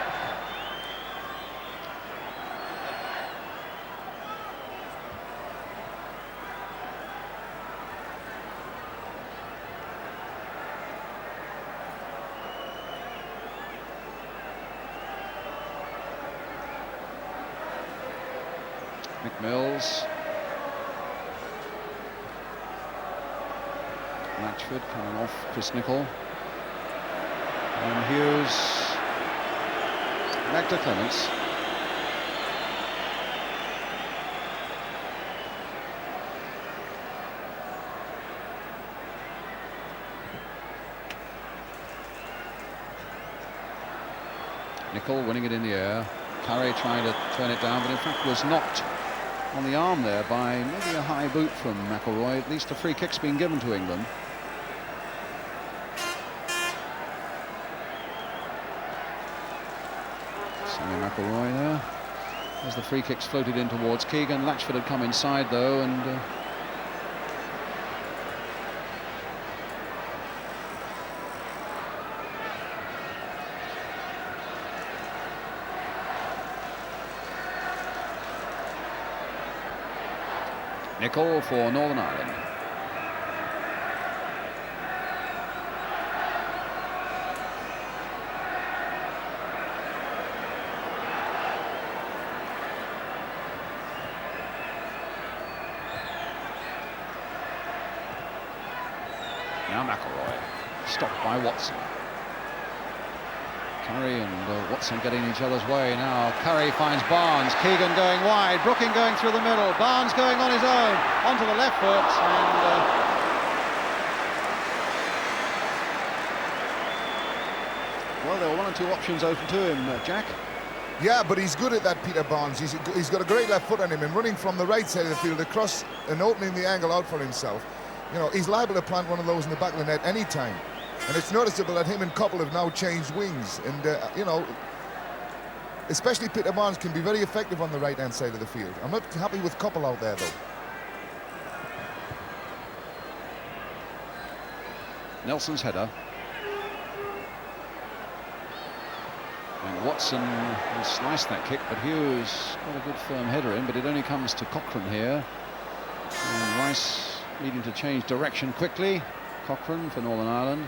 Mills, Latchford coming off Chris Nicholl, and Hughes back to Clemence. Nicholl winning it in the air. Currie trying to turn it down, but in fact was knocked on the arm there by maybe a high boot from McIlroy. At least a free kick's been given to England. Sammy McIlroy there. As the free kicks floated in towards Keegan. Latchford had come inside though, and Nicholl for Northern Ireland. Now McIlroy, stopped by Watson. Currie and Watson getting each other's way now. Currie finds Barnes, Keegan going wide, Brooking going through the middle, Barnes going on his own, onto the left foot, and well, there were one or two options open to him, Jack. Yeah, but he's good at that, Peter Barnes. He's got a great left foot on him, and running from the right side of the field across and opening the angle out for himself. You know, he's liable to plant one of those in the back of the net any time. And it's noticeable that him and Coppell have now changed wings. And, you know, especially Peter Barnes can be very effective on the right-hand side of the field. I'm not happy with Coppell out there, though. Nelson's header. And Watson will slice that kick, but Hughes got a good firm header in, but it only comes to Cochrane here. And Rice needing to change direction quickly. Cochrane for Northern Ireland.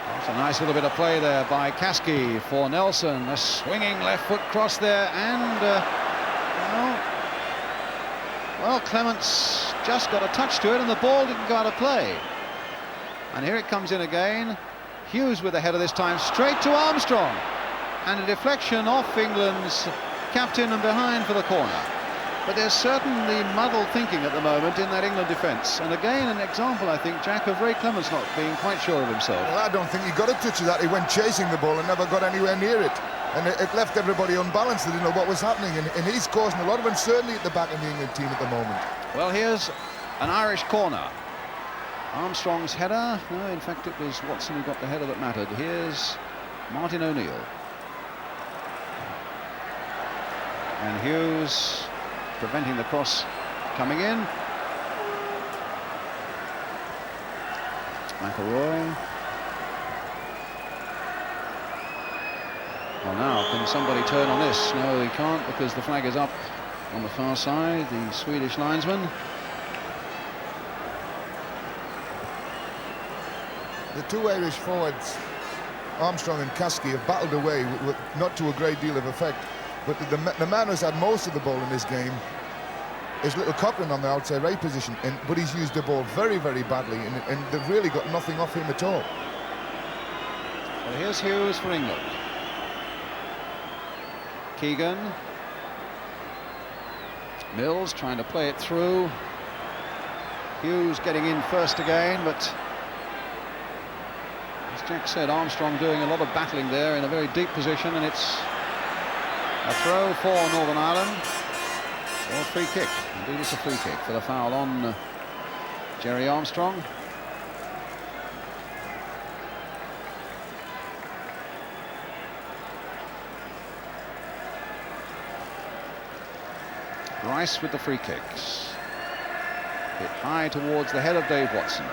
That's a nice little bit of play there by Caskey for Nelson. A swinging left foot cross there, and well, Clemence just got a touch to it, and the ball didn't go out of play. And here it comes in again. Hughes with the header this time, straight to Armstrong, and a deflection off England's captain and behind for the corner. But there's certainly muddled thinking at the moment in that England defence. And again, an example, I think, Jack, of Ray Clemence not being quite sure of himself. Well, I don't think he got a touch of that. He went chasing the ball and never got anywhere near it. And it left everybody unbalanced. They didn't know what was happening. And he's causing a lot of uncertainty at the back of the England team at the moment. Well, here's an Irish corner. Armstrong's header. No, in fact, it was Watson who got the header that mattered. Here's Martin O'Neill. And Hughes preventing the cross coming in. McIlroy. Well, now, can somebody turn on this? No, he can't, because the flag is up on the far side, the Swedish linesman. The two Irish forwards, Armstrong and Caskey, have battled away with not to a great deal of effect. But the man who's had most of the ball in this game is little Cochrane on the outside right position, but he's used the ball very, very badly, and they've really got nothing off him at all. Well, here's Hughes for England. Keegan. Mills trying to play it through. Hughes getting in first again, but as Jack said, Armstrong doing a lot of battling there in a very deep position, and it's a throw for Northern Ireland, or a free kick. Indeed, it's a free kick for the foul on Jerry Armstrong. Rice with the free kicks. Hit high towards the head of Dave Watson.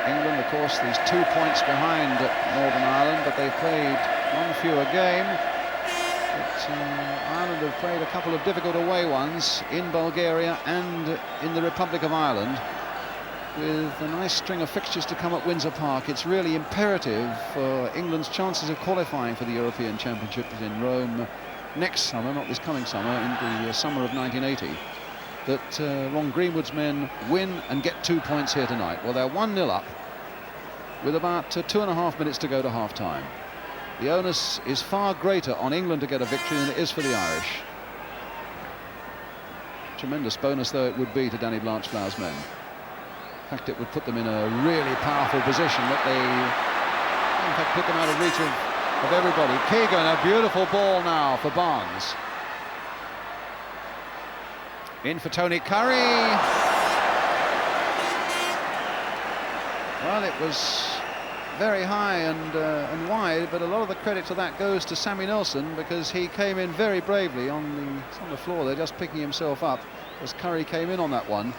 England, of course, these 2 points behind Northern Ireland, but they've played one fewer game. But Ireland have played a couple of difficult away ones in Bulgaria and in the Republic of Ireland, with a nice string of fixtures to come at Windsor Park. It's really imperative for England's chances of qualifying for the European Championships in Rome next summer, not this coming summer, in the summer of 1980, that Ron Greenwood's men win and get 2 points here tonight. Well, they're 1-0 up with about 2.5 minutes to go to half-time. The onus is far greater on England to get a victory than it is for the Irish. Tremendous bonus, though, it would be to Danny Blanchflower's men. In fact, it would put them in a really powerful position that they, in fact, put them out of reach of everybody. Keegan, a beautiful ball now for Barnes. In for Tony Currie. Well, it was very high and wide, but a lot of the credit to that goes to Sammy Nelson, because he came in very bravely on the floor there, just picking himself up as Currie came in on that one.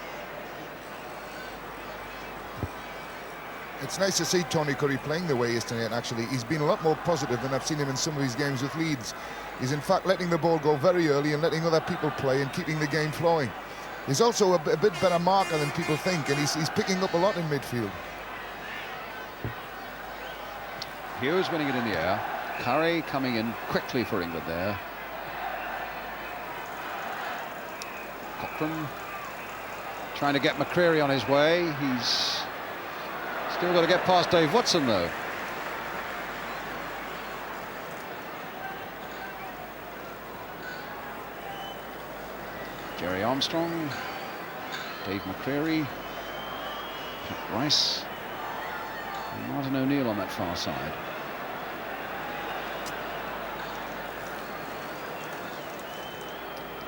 It's nice to see Tony Currie playing the way he is tonight, actually. He's been a lot more positive than I've seen him in some of his games with Leeds. He's in fact letting the ball go very early and letting other people play and keeping the game flowing. He's also a bit better marker than people think, and he's picking up a lot in midfield. Hughes winning it in the air. Currie coming in quickly for England there. Cochrane trying to get McCreery on his way. He's still got to get past Dave Watson, though. Jerry Armstrong, Dave McCreery, Pat Rice, and Martin O'Neill on that far side.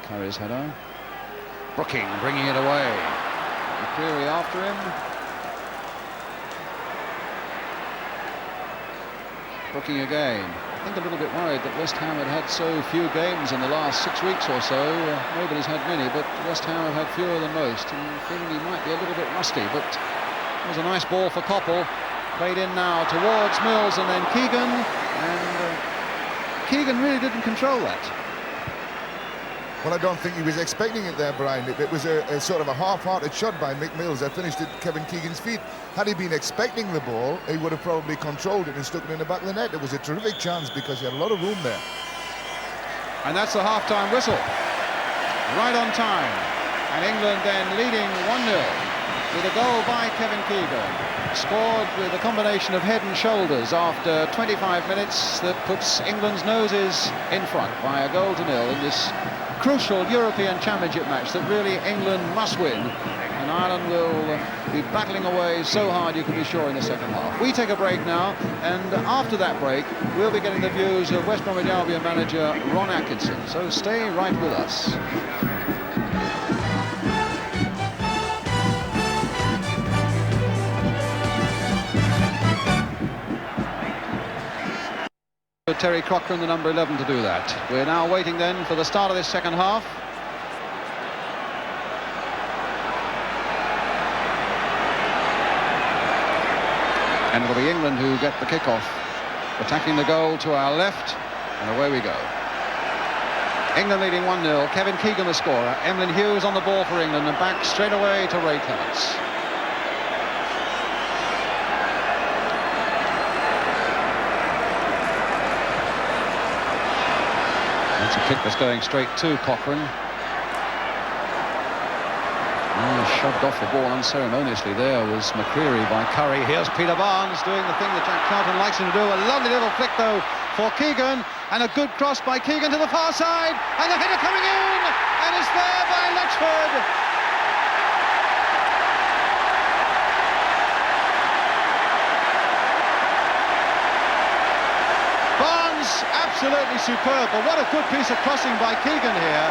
Currie's header. Brooking bringing it away. McCreery after him. Brooking again. I think a little bit worried that West Ham had so few games in the last 6 weeks or so. Nobody's had many, but West Ham have had fewer than most, and feeling he might be a little bit rusty. But it was a nice ball for Coppell. Played in now towards Mills and then Keegan, and Keegan really didn't control that. Well, I don't think he was expecting it there, Brian. It was a sort of a half-hearted shot by Mick Mills that finished at Kevin Keegan's feet. Had he been expecting the ball, he would have probably controlled it and stuck it in the back of the net. It was a terrific chance because he had a lot of room there. And that's the half-time whistle. Right on time. And England then leading 1-0 with a goal by Kevin Keegan. Scored with a combination of head and shoulders after 25 minutes that puts England's noses in front by a 1-0 in this crucial European Championship match that really England must win, and Ireland will be battling away so hard you can be sure in the second half. We take a break now, and after that break we'll be getting the views of West Bromwich Albion manager Ron Atkinson, so stay right with us. Terry Cochrane, the number 11, to do that. We're now waiting then for the start of this second half. And it'll be England who get the kick-off. Attacking the goal to our left, and away we go. England leading 1-0. Kevin Keegan the scorer. Emlyn Hughes on the ball for England, and back straight away to Ray Clemence. That's a kick that's going straight to Cochrane. Shoved off the ball unceremoniously there was McCreery by Currie. Here's Peter Barnes doing the thing that Jack Charlton likes him to do. A lovely little flick though for Keegan, and a good cross by Keegan to the far side, and the header coming in, and it's there by Latchford. Barnes absolutely superb, but what a good piece of crossing by Keegan here.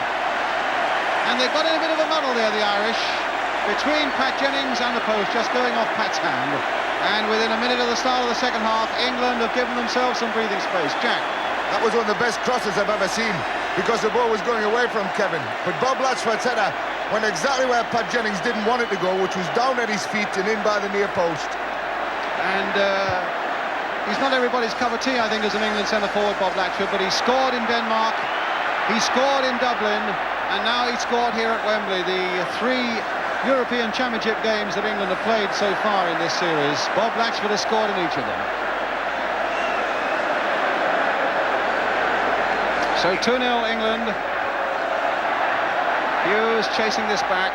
And they've got in a bit of a muddle there, the Irish, between Pat Jennings and the post, just going off Pat's hand. And within a minute of the start of the second half, England have given themselves some breathing space. Jack. That was one of the best crosses I've ever seen, because the ball was going away from Kevin. But Bob Latchford's header went exactly where Pat Jennings didn't want it to go, which was down at his feet and in by the near post. And he's not everybody's cup of tea, I think, as an England centre-forward, Bob Latchford, but he scored in Denmark, he scored in Dublin, and now he scored here at Wembley. The 3 European Championship games that England have played so far in this series, Bob Latchford has scored in each of them. So 2-0 England. Hughes chasing this back.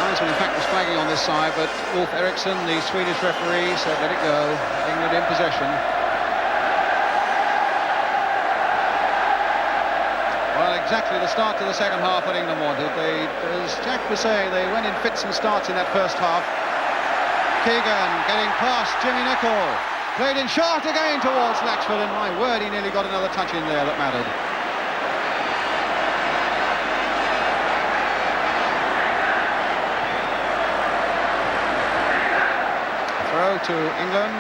Linesman in fact was flagging on this side, but Ulf Eriksson, the Swedish referee, said let it go. England in possession. Well, exactly the start to the second half that England wanted. They, as Jack was saying, they went in fits and starts in that first half. Keegan getting past Jimmy Nicholl. Played in short again towards Latchford, and my word, he nearly got another touch in there that mattered. Throw to England.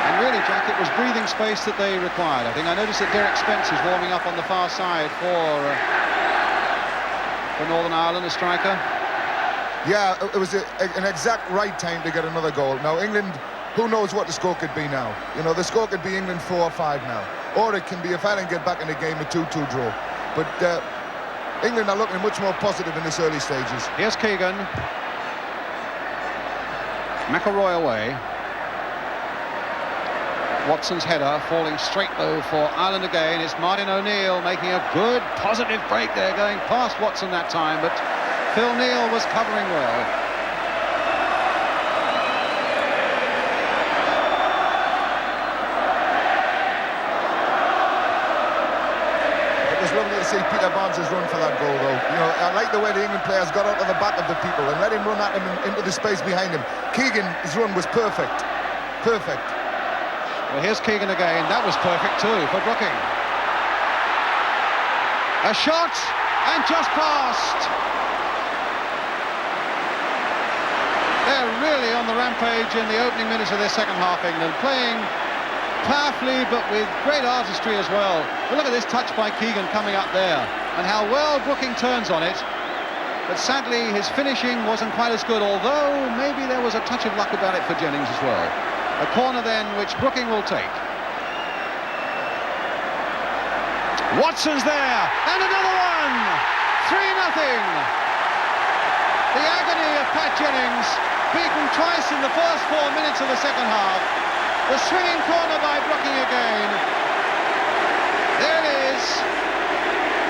And really, Jack, it was breathing space that they required. I think I noticed that Derek Spence is warming up on the far side for Northern Ireland, a striker. Yeah, it was an exact right time to get another goal. Now, England, who knows what the score could be now? You know, the score could be England 4 or 5 now. Or it can be, if Ireland get back in the game, a 2-2 draw. But England are looking much more positive in this early stages. Here's Keegan. McIlroy away. Watson's header falling straight though for Ireland again. It's Martin O'Neill making a good positive break there, going past Watson that time, but Phil Neill was covering well. It was lovely to see Peter Barnes' run for that goal though. You know, I like the way the England players got out of the back of the people and let him run at him into the space behind him. Keegan's run was perfect. Perfect. Well, here's Keegan again. That was perfect too for Brooking. A shot and just passed. They're really on the rampage in the opening minutes of their second half, England, playing powerfully but with great artistry as well. But look at this touch by Keegan coming up there, and how well Brooking turns on it. But sadly, his finishing wasn't quite as good, although maybe there was a touch of luck about it for Jennings as well. A corner then, which Brooking will take. Watson's there, and another one! 3-0! The agony of Pat Jennings, beaten twice in the first 4 minutes of the second half. The swinging corner by Brooking again. There it is.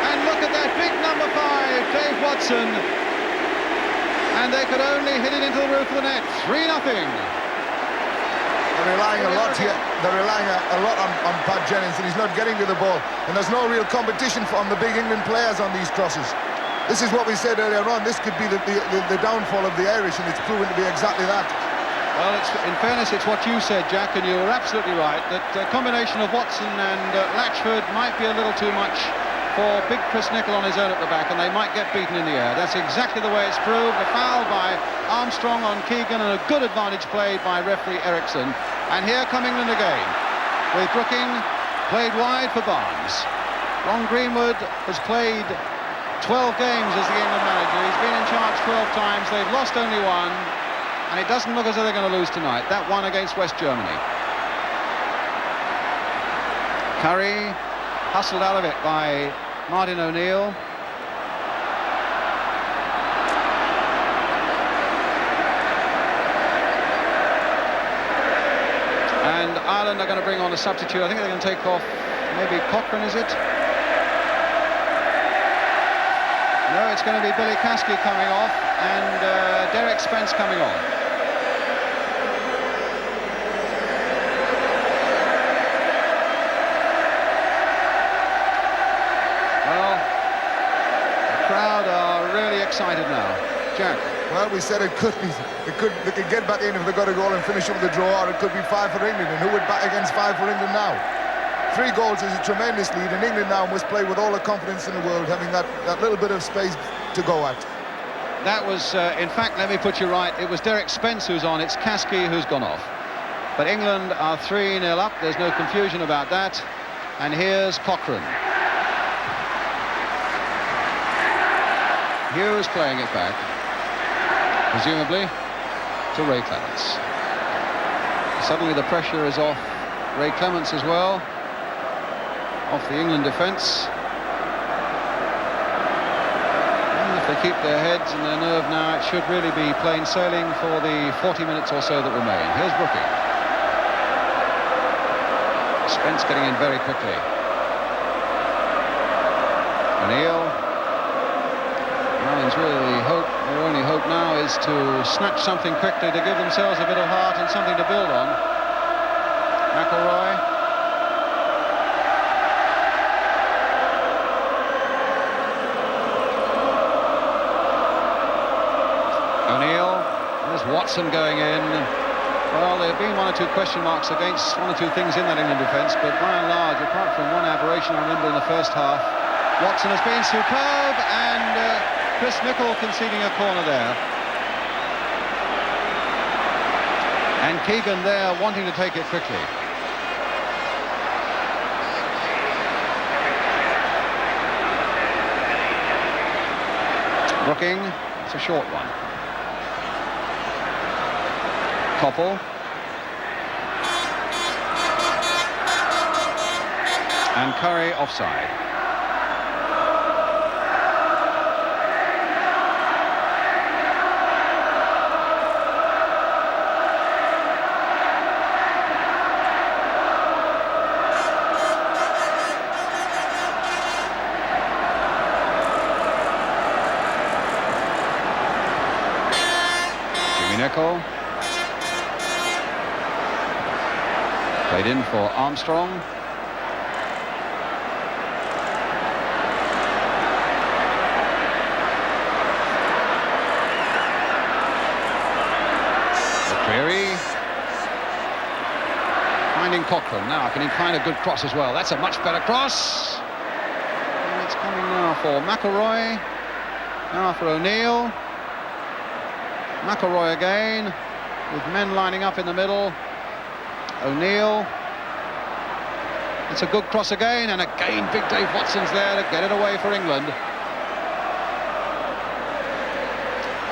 And look at that big number 5, Dave Watson. And they could only hit it into the roof of the net. 3-0. They're relying a lot here. They're relying a lot on Pat Jennings, and he's not getting to the ball. And there's no real competition from the big England players on these crosses. This is what we said earlier on. This could be the downfall of the Irish, and it's proven to be exactly that. Well, in fairness, it's what you said, Jack, and you were absolutely right, that a combination of Watson and Latchford might be a little too much for big Chris Nicholl on his own at the back, and they might get beaten in the air. That's exactly the way it's proved. A foul by Armstrong on Keegan, and a good advantage played by referee Eriksson. And here come England again, with Brooking played wide for Barnes. Ron Greenwood has played 12 games as the England manager. He's been in charge 12 times. They've lost only one, and it doesn't look as though they're going to lose tonight. That one against West Germany. Currie hustled out of it by Martin O'Neill. And Ireland are going to bring on a substitute. I think they're going to take off maybe Cochrane, is it? No, it's going to be Billy Caskey coming off and Derek Spence coming on. Well, the crowd are really excited now. Jack. Well, we said it could be. They could get back in if they got a goal and finish up the draw, or it could be 5 for England. And who would bat against 5 for England now? 3 goals is a tremendous lead, and England now must play with all the confidence in the world, having that little bit of space to go at. That was, in fact, let me put you right, it was Derek Spence who's on, it's Caskey who's gone off. But England are 3-0 up, there's no confusion about that. And here's Cochrane. Hughes playing it back, presumably to Ray Clemence. Suddenly the pressure is off Ray Clemence as well, off the England defence. And if they keep their heads and their nerve now, it should really be plain sailing for the 40 minutes or so that remain. Here's Brooking. Spence getting in very quickly. Neal. Ireland's really hope, their only hope now is to snatch something quickly to give themselves a bit of heart and something to build on. McIlroy. O'Neill. There's Watson going in. Well, there have been 1 or 2 question marks against 1 or 2 things in that England defence, but by and large, apart from one aberration I remember in the first half, Watson has been superb, and Chris Nicholl conceding a corner there. And Keegan there wanting to take it quickly. Brooking, it's a short one. Coppell. And Currie offside. Nicholl. Played in for Armstrong. McCreery. Finding Cochrane. Now, can he find a good cross as well? That's a much better cross. And it's coming now for McIlroy. Now for O'Neill. McIlroy again, with men lining up in the middle. O'Neill. It's a good cross again, and again Big Dave Watson's there to get it away for England.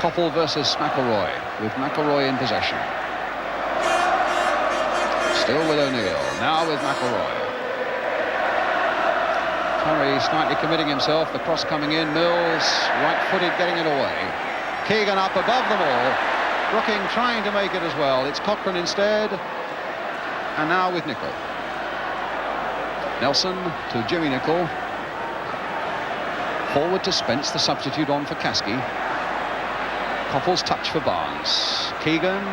Coppell versus McIlroy, with McIlroy in possession. Still with O'Neill, now with McIlroy. Currie slightly committing himself, the cross coming in, Mills right-footed getting it away. Keegan up above them all. Brooking trying to make it as well. It's Cochrane instead. And now with Nicholl. Nelson to Jimmy Nicholl. Forward to Spence, the substitute on for Caskey. Coppell's touch for Barnes. Keegan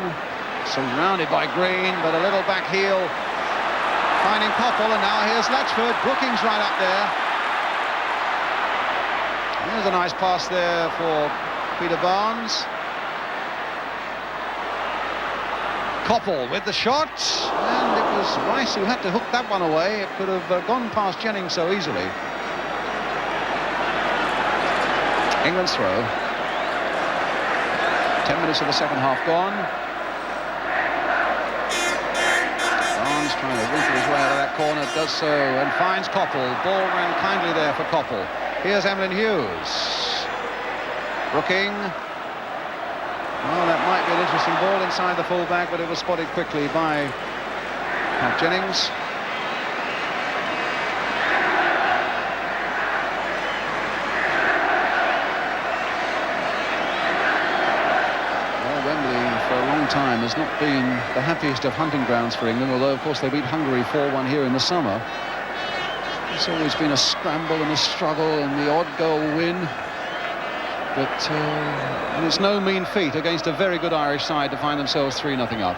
surrounded by Green, but a little back heel. Finding Coppell, and now here's Latchford. Brooking's right up there. There's a nice pass there for Peter Barnes. Coppell with the shot, and it was Rice who had to hook that one away. It could have gone past Jennings so easily. England's throw. 10 minutes of the second half gone. Barnes trying to wrinkle his way out of that corner, does so, and finds Coppell. Ball ran kindly there for Coppell. Here's Emlyn Hughes. Brooking. Well, that might be an interesting ball inside the full-back, but it was spotted quickly by Jennings. Well, Wembley for a long time has not been the happiest of hunting grounds for England, although of course they beat Hungary 4-1 here in the summer. It's always been a scramble and a struggle and the odd goal win. But and it's no mean feat against a very good Irish side to find themselves 3-0 up.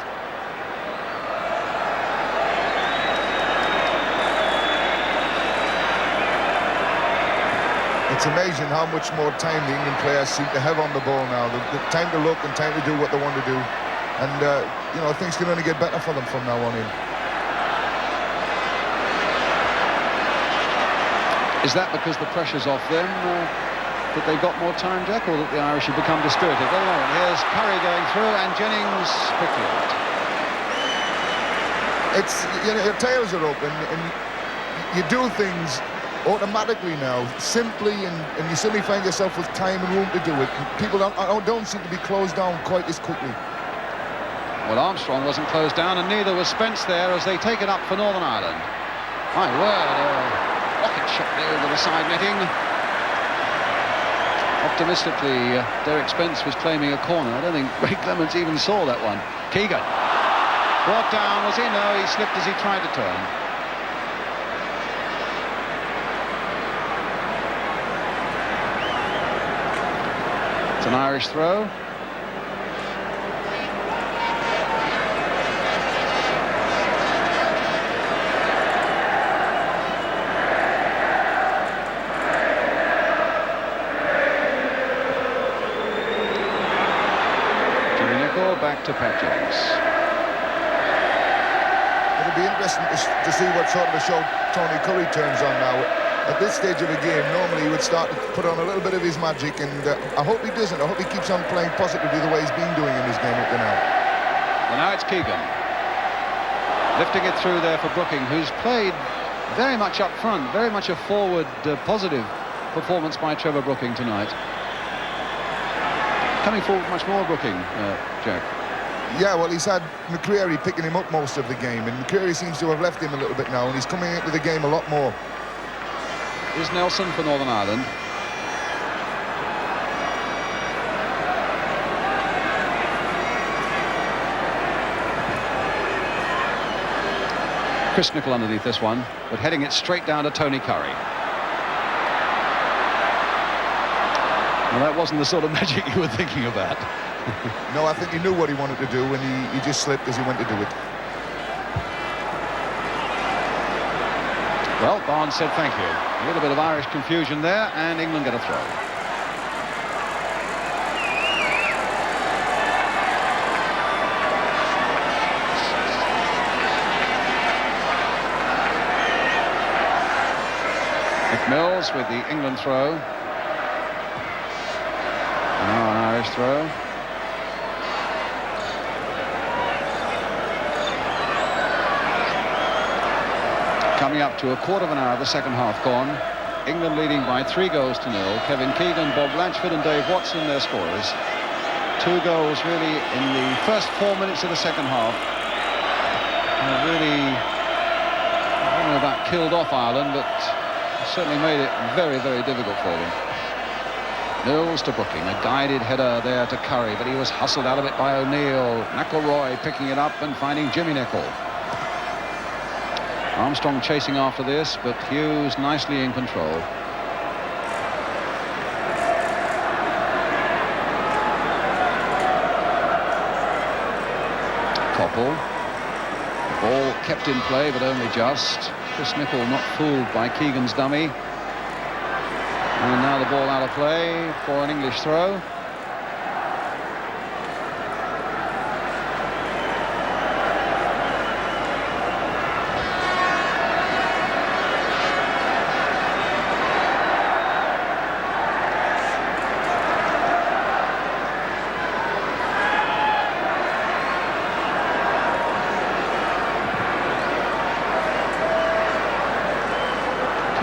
It's amazing how much more time the England players seem to have on the ball now. The time to look and time to do what they want to do. And, you know, things can only get better for them from now on in. Is that because the pressure's off them? That they've got more time, Jack, or that the Irish have become dispirited? I don't know. Here's Currie going through and Jennings quickly out. It's, you know, your tails are open and you do things automatically now, simply, and you suddenly find yourself with time and room to do it. People don't seem to be closed down quite as quickly. Well, Armstrong wasn't closed down, and neither was Spence there as they take it up for Northern Ireland. My word, a rocket shot there over the side netting. Optimistically, Derek Spence was claiming a corner. I don't think Clemence even saw that one. Keegan. Brought down, was he? No, he slipped as he tried to turn. It's an Irish throw. Nicholl back to Pat Jennings. It'll be interesting to see what sort of a show Tony Currie turns on now. At this stage of the game, normally he would start to put on a little bit of his magic, and I hope he doesn't. I hope he keeps on playing positively the way he's been doing in this game up to now. Well, now it's Keegan. Lifting it through there for Brooking, who's played very much up front, very much a forward, positive performance by Trevor Brooking tonight. Coming forward much more, Brooking, Jack. Yeah, well, he's had McCreery picking him up most of the game, and McCreery seems to have left him a little bit now, and he's coming into the game a lot more. Is Nelson for Northern Ireland. Chris Nicholl underneath this one, but heading it straight down to Tony Currie. Well, that wasn't the sort of magic you were thinking about. No, I think he knew what he wanted to do, and he just slipped as he went to do it. Well, Barnes said thank you. A little bit of Irish confusion there, and England get a throw. McMills with the England throw. Now an Irish throw. Coming up to a quarter of an hour of the second half gone. England leading by 3 goals to 0. Kevin Keegan, Bob Latchford and Dave Watson, their scorers. 2 goals really in the first 4 minutes of the second half. And really, I don't know about killed off Ireland, but certainly made it very, very difficult for them. Mills to Brooking, a guided header there to Currie, but he was hustled out of it by O'Neill. McIlroy picking it up and finding Jimmy Nicholl. Armstrong chasing after this, but Hughes nicely in control. Coppell. The ball kept in play, but only just. Chris Nicholl not fooled by Keegan's dummy. And now the ball out of play for an English throw.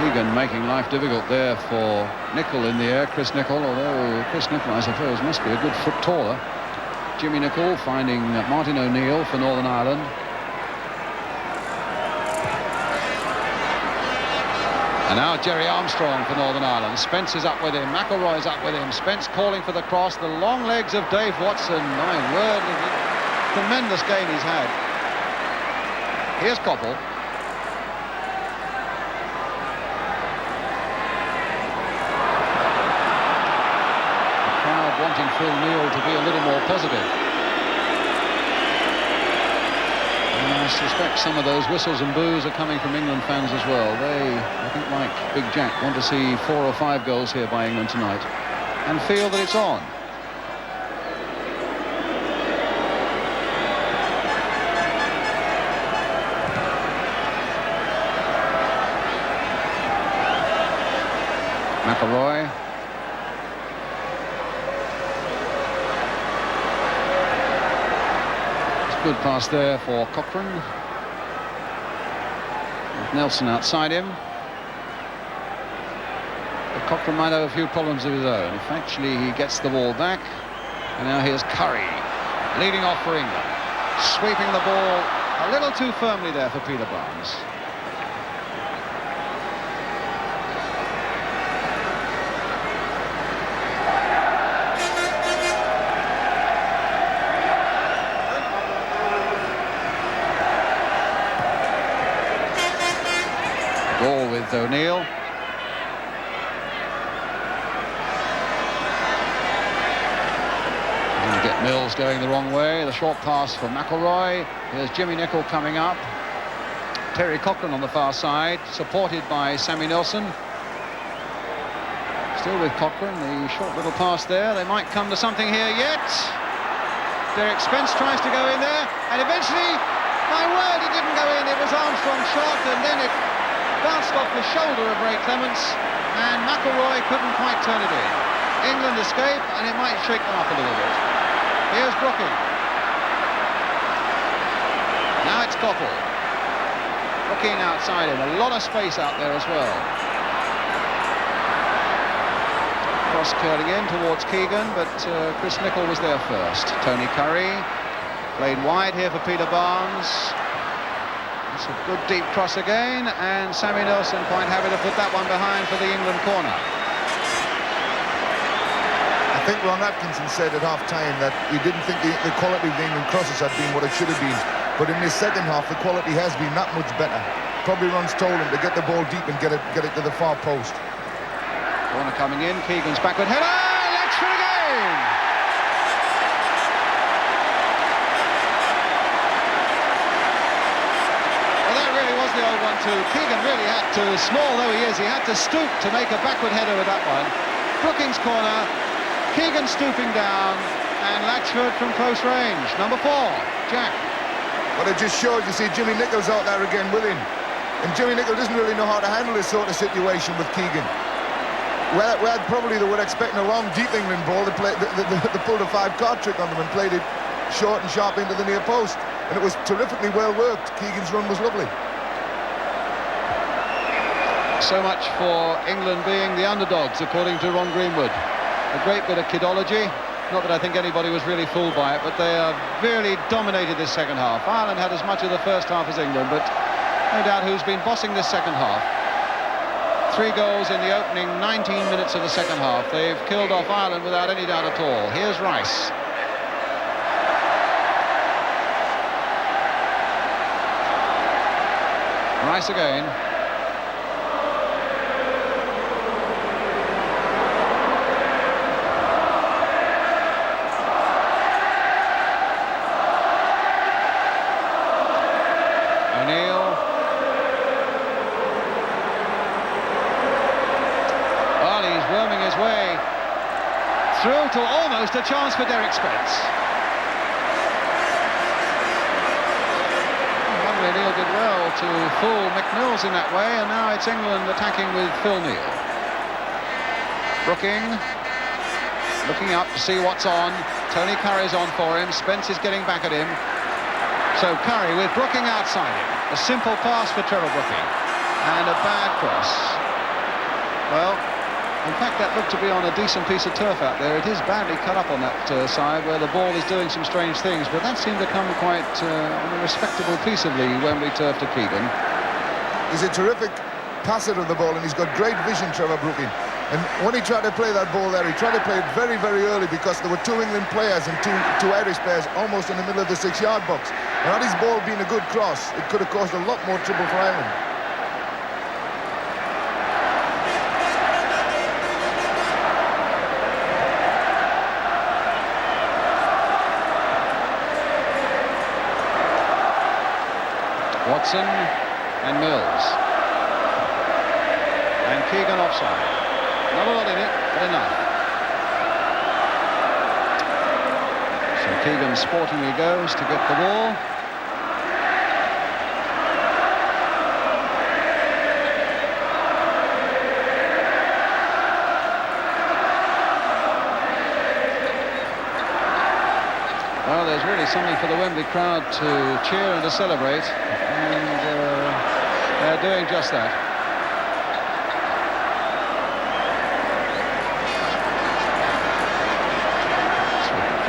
Keegan making life difficult there for Nicholl in the air. Chris Nicholl, although Chris Nicholl, I suppose, must be a good foot taller. Jimmy Nicholl finding Martin O'Neill for Northern Ireland. And now Jerry Armstrong for Northern Ireland. Spence is up with him. McIlroy's up with him. Spence calling for the cross. The long legs of Dave Watson. My word, tremendous game he's had. Here's Coppell. Wanting Phil Neill to be a little more positive. And I suspect some of those whistles and boos are coming from England fans as well. They, I think, like Big Jack, want to see 4 or 5 goals here by England tonight and feel that it's on. McIlroy. Good pass there for Cochrane. With Nelson outside him. But Cochrane might have a few problems of his own. If actually he gets the ball back. And now here's Currie, leading off for England. Sweeping the ball a little too firmly there for Peter Barnes. Ball with O'Neill. Didn't get Mills going the wrong way. The short pass for McIlroy. Here's Jimmy Nicholl coming up. Terry Cochrane on the far side, supported by Sammy Nelson. Still with Cochrane, the short little pass there. They might come to something here yet. Derek Spence tries to go in there, and eventually, my word, it didn't go in. It was Armstrong's shot, and then it bounced off the shoulder of Ray Clemence, and McIlroy couldn't quite turn it in. England escape, and it might shake them up a little bit. Here's Brooking. Now it's Coppell. Brooking outside him. A lot of space out there as well. Cross curling in towards Keegan, but Chris Nicholl was there first. Tony Currie played wide here for Peter Barnes. It's a good deep cross again, and Sammy Nelson quite happy to put that one behind for the England corner. I think Ron Atkinson said at half-time that he didn't think the quality of the England crosses had been what it should have been. But in this second half, the quality has been that much better. Probably Ron's told him to get the ball deep and get it to the far post. Corner coming in, Keegan's backward header, Latchford again! The old 1-2. Keegan really had to, small though he is, he had to stoop to make a backward header with that one. Brooking's corner, Keegan stooping down, and Latchford from close range. Number 4, Jack. Well, it just shows, you see, Jimmy Nicholl's out there again with him. And Jimmy Nicholl doesn't really know how to handle this sort of situation with Keegan. Where probably they were expecting a long, deep England ball, they pulled a 5-card trick on them and played it short and sharp into the near post. And it was terrifically well worked. Keegan's run was lovely. So much for England being the underdogs, according to Ron Greenwood. A great bit of kidology. Not that I think anybody was really fooled by it, but they have really dominated this second half. Ireland had as much of the first half as England, but no doubt who's been bossing this second half. 3 goals in the opening 19 minutes of the second half. They've killed off Ireland without any doubt at all. Here's Rice. Rice again. Through to almost a chance for Derek Spence. Neal did well to fool McNeil's in that way, and now it's England attacking with Phil Neill. Brooking looking up to see what's on. Tony Currie's on for him. Spence is getting back at him. So Currie with Brooking outside him. A simple pass for Trevor Brooking. And a bad cross. Well, in fact, that looked to be on a decent piece of turf out there. It is badly cut up on that side where the ball is doing some strange things, but that seemed to come quite on a respectable piece of the Wembley turf to Keegan. He's a terrific passer of the ball, and he's got great vision, Trevor Brooking. And when he tried to play that ball there, he tried to play it very, very early because there were two England players and two Irish players almost in the middle of the 6-yard box. And had his ball been a good cross, it could have caused a lot more trouble for Ireland. Watson and Mills. And Keegan offside. Not a lot in it, but enough. So Keegan sportingly goes to get the ball. Well, there's really something for the Wembley crowd to cheer and to celebrate, and they're doing just that.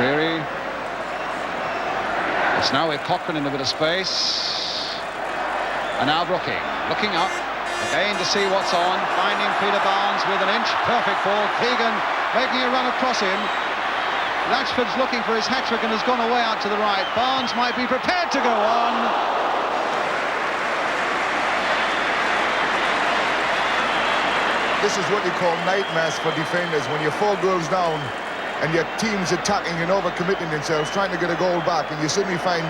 McCreery. It's now with Cochrane in a bit of space. And now Brooking, looking up, again to see what's on, finding Peter Barnes with an inch, perfect ball. Keegan making a run across him. Latchford's looking for his hat-trick and has gone away out to the right. Barnes might be prepared to go on. This is what you call nightmares for defenders, when you're 4 goals down and your team's attacking and overcommitting themselves, trying to get a goal back, and you suddenly find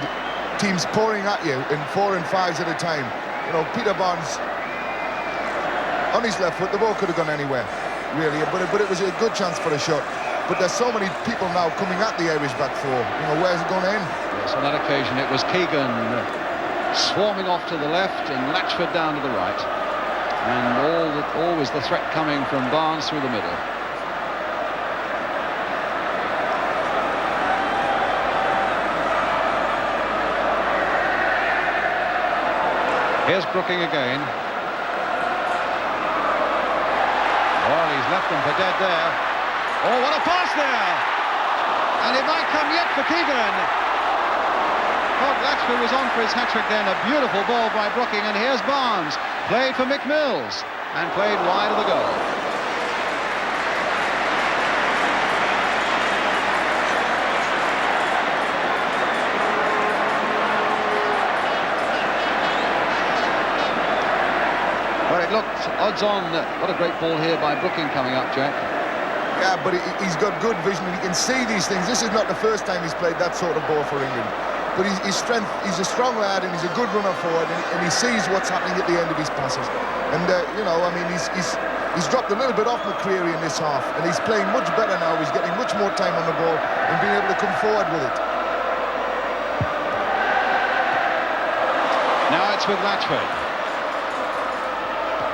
teams pouring at you in 4 and 5s at a time. You know, Peter Barnes on his left foot, the ball could have gone anywhere, really, but it was a good chance for a shot. But there's so many people now coming at the Irish back four. You know, where's it going to end? Yes, on that occasion it was Keegan swarming off to the left and Latchford down to the right, and always the threat coming from Barnes through the middle. Here's Brooking again. Well, he's left them for dead there. Oh, what a pass there! And it might come yet for Keegan. Oh, Latchford was on for his hat-trick then. A beautiful ball by Brooking, and here's Barnes. Played for Mick Mills and played wide of the goal. Well, it looked odds on. What a great ball here by Brooking coming up, Jack. Yeah, but he's got good vision and he can see these things. This is not the first time he's played that sort of ball for England. But his strength, he's a strong lad and he's a good runner forward, and he sees what's happening at the end of his passes. And, you know, I mean, he's dropped a little bit off McCreery in this half, and he's playing much better now. He's getting much more time on the ball and being able to come forward with it. Now it's with Latchford.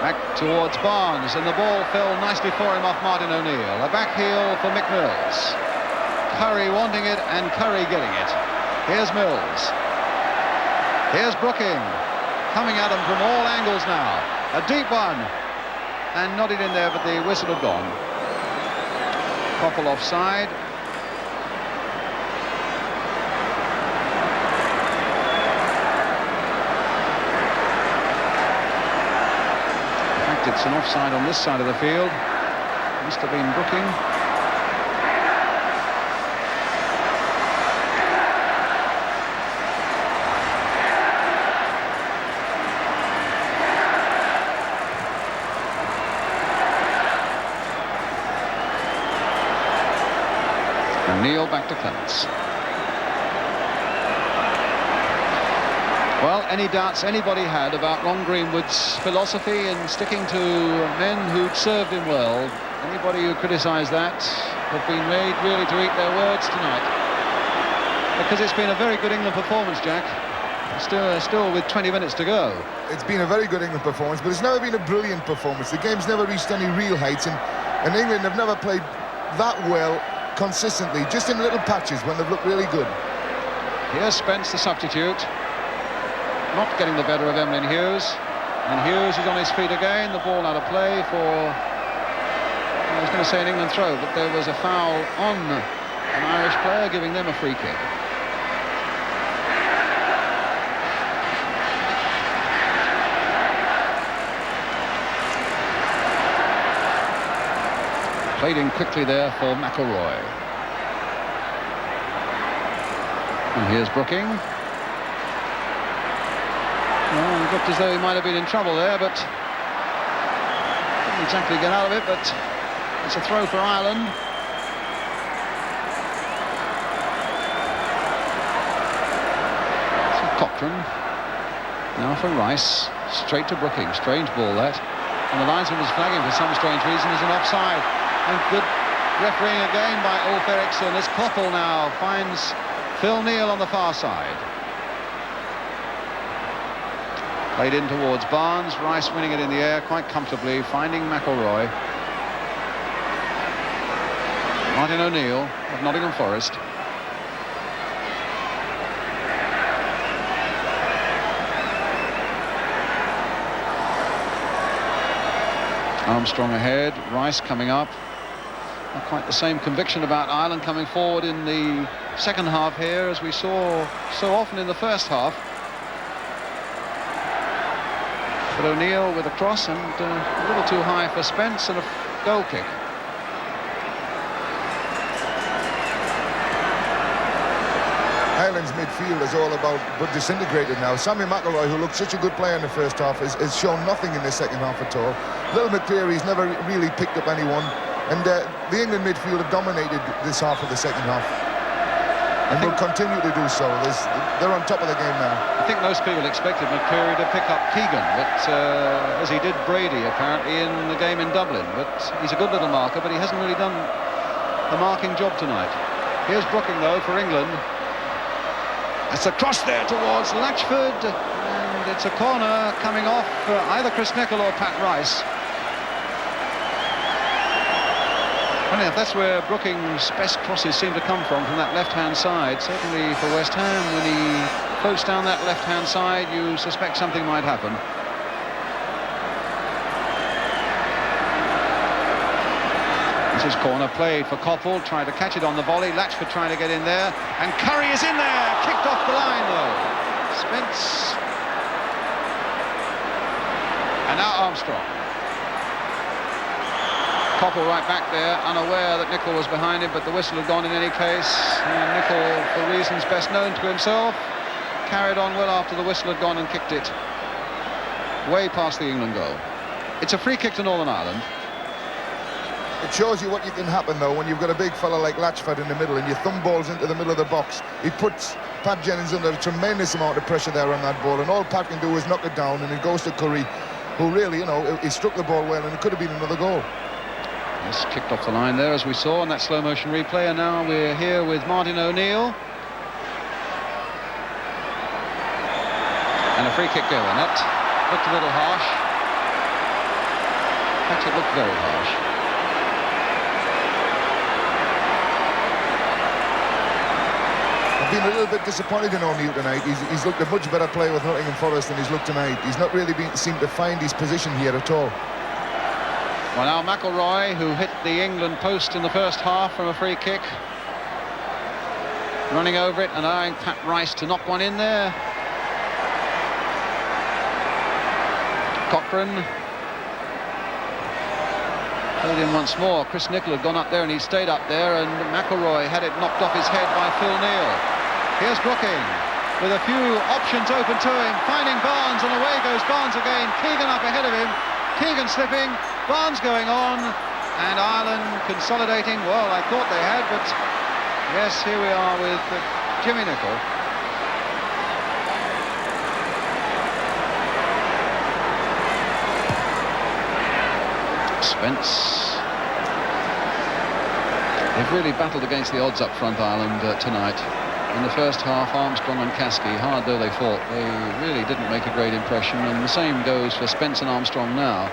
Back towards Barnes, and the ball fell nicely for him off Martin O'Neill. A back heel for Mick Mills. Currie wanting it, and Currie getting it. Here's Mills. Here's Brooking. Coming at him from all angles now. A deep one. And nodded in there, but the whistle had gone. Coppell offside. It's an offside on this side of the field. Must have been Brooking. And Neal back to Clemence. Well, any doubts anybody had about Ron Greenwood's philosophy in sticking to men who'd served him well, anybody who criticised that have been made really to eat their words tonight. Because it's been a very good England performance, Jack. Still with 20 minutes to go. It's been a very good England performance, but it's never been a brilliant performance. The game's never reached any real heights, and England have never played that well consistently, just in little patches when they've looked really good. Here's Spence, the substitute. Not getting the better of Emlyn Hughes, and Hughes is on his feet again. The ball out of play for going to say an England throw, but there was a foul on an Irish player, giving them a free kick. Played in quickly there for McIlroy. And here's Brooking. Well, it looked as though he might have been in trouble there, but didn't exactly get out of it, but it's a throw for Ireland. So Cochrane. Now for Rice. Straight to Brooking. Strange ball that. And the linesman was flagging for some strange reason as an offside. And good refereeing again by Eriksson as Coppell now finds Phil Neill on the far side. Played in towards Barnes. Rice winning it in the air quite comfortably, finding McIlroy. Martin O'Neill of Nottingham Forest. Armstrong ahead, Rice coming up. Not quite the same conviction about Ireland coming forward in the second half here as we saw so often in the first half. But O'Neill with a cross and a little too high for Spence and a goal kick. Ireland's midfield is all about but disintegrated now. Sammy McIlroy, who looked such a good player in the first half, has shown nothing in the second half at all. Little McCreery's never really picked up anyone, and the England midfield have dominated this half of the second half, and will continue to do so. They're on top of the game now. I think most people expected McCreery to pick up Keegan, but as he did Brady apparently in the game in Dublin. But he's a good little marker, but he hasn't really done the marking job tonight. Here's Brooking though for England. It's a cross there towards Latchford, and it's a corner coming off either Chris Nicholl or Pat Rice. Funny enough, that's where Brooking's best crosses seem to come from that left-hand side. Certainly for West Ham, when he floats down that left-hand side, you suspect something might happen. This is corner played for Coppell, trying to catch it on the volley. Latchford trying to get in there, and Currie is in there, kicked off the line though. Spence. And now Armstrong. Coppell right back there, unaware that Nicholl was behind him, but the whistle had gone in any case. And Nicholl, for reasons best known to himself, carried on well after the whistle had gone and kicked it way past the England goal. It's a free kick to Northern Ireland. It shows you what you can happen though when you've got a big fella like Latchford in the middle and your thumb balls into the middle of the box. He puts Pat Jennings under a tremendous amount of pressure there on that ball, and all Pat can do is knock it down, and it goes to Currie, who really, you know, he struck the ball well, and it could have been another goal. Yes, kicked off the line there as we saw in that slow motion replay, and now we're here with Martin O'Neill. And a free kick goal on it. Looked a little harsh. In fact, it looked very harsh. I've been a little bit disappointed in O'Neill tonight. He's looked a much better player with Nottingham Forest than he's looked tonight. He's not really seemed to find his position here at all. Well, now McIlroy, who hit the England post in the first half from a free kick, running over it and allowing Pat Rice to knock one in there. Cochrane played in once more. Chris Nicholl had gone up there and he stayed up there, and McIlroy had it knocked off his head by Phil Neill. Here's Brooking with a few options open to him, finding Barnes, and away goes Barnes again. Keegan up ahead of him. Keegan slipping, Barnes going on, and Ireland consolidating. Well, I thought they had, but yes, here we are with Jimmy Nicholl. Spence. They've really battled against the odds up front, Ireland, tonight. In the first half, Armstrong and Caskey, hard though they fought, they really didn't make a great impression, and the same goes for Spence and Armstrong now.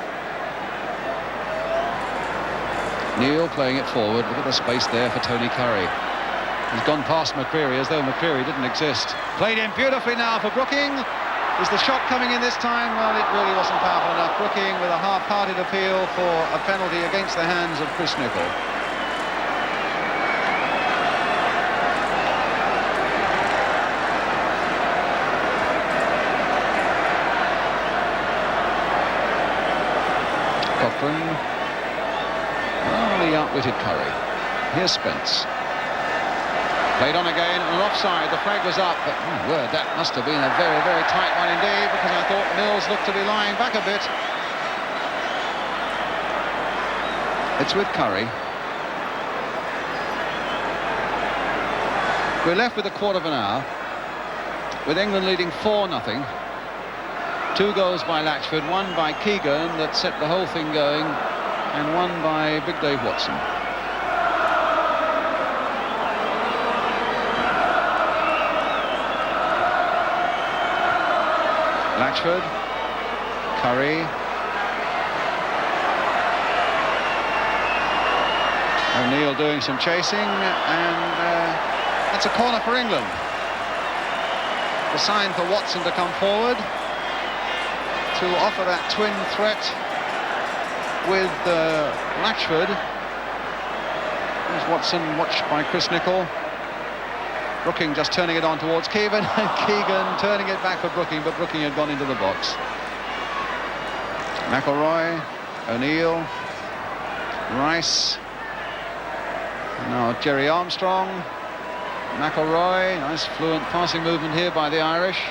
Neal playing it forward. Look at the space there for Tony Currie. He's gone past McCreery as though McCreery didn't exist. Played in beautifully now for Brooking, Is the shot coming in this time? Well, it really wasn't powerful enough. Brooking with a half-hearted appeal for a penalty against the hands of Chris Nicholl. Cochrane. Oh, he outwitted Currie. Here's Spence. Played on again and offside. The flag was up, but my word, that must have been a very, very tight one indeed, because I thought Mills looked to be lying back a bit. It's with Currie. We're left with a quarter of an hour, with England leading 4-0. 2 goals by Latchford, 1 by Keegan that set the whole thing going, and 1 by Big Dave Watson. Latchford, Currie, O'Neill doing some chasing, and that's a corner for England. The sign for Watson to come forward to offer that twin threat with Latchford. There's Watson, watched by Chris Nicholl. Brooking just turning it on towards Keegan, and Keegan turning it back for Brooking, but Brooking had gone into the box. McIlroy, O'Neill, Rice, now Jerry Armstrong, McIlroy, nice fluent passing movement here by the Irish.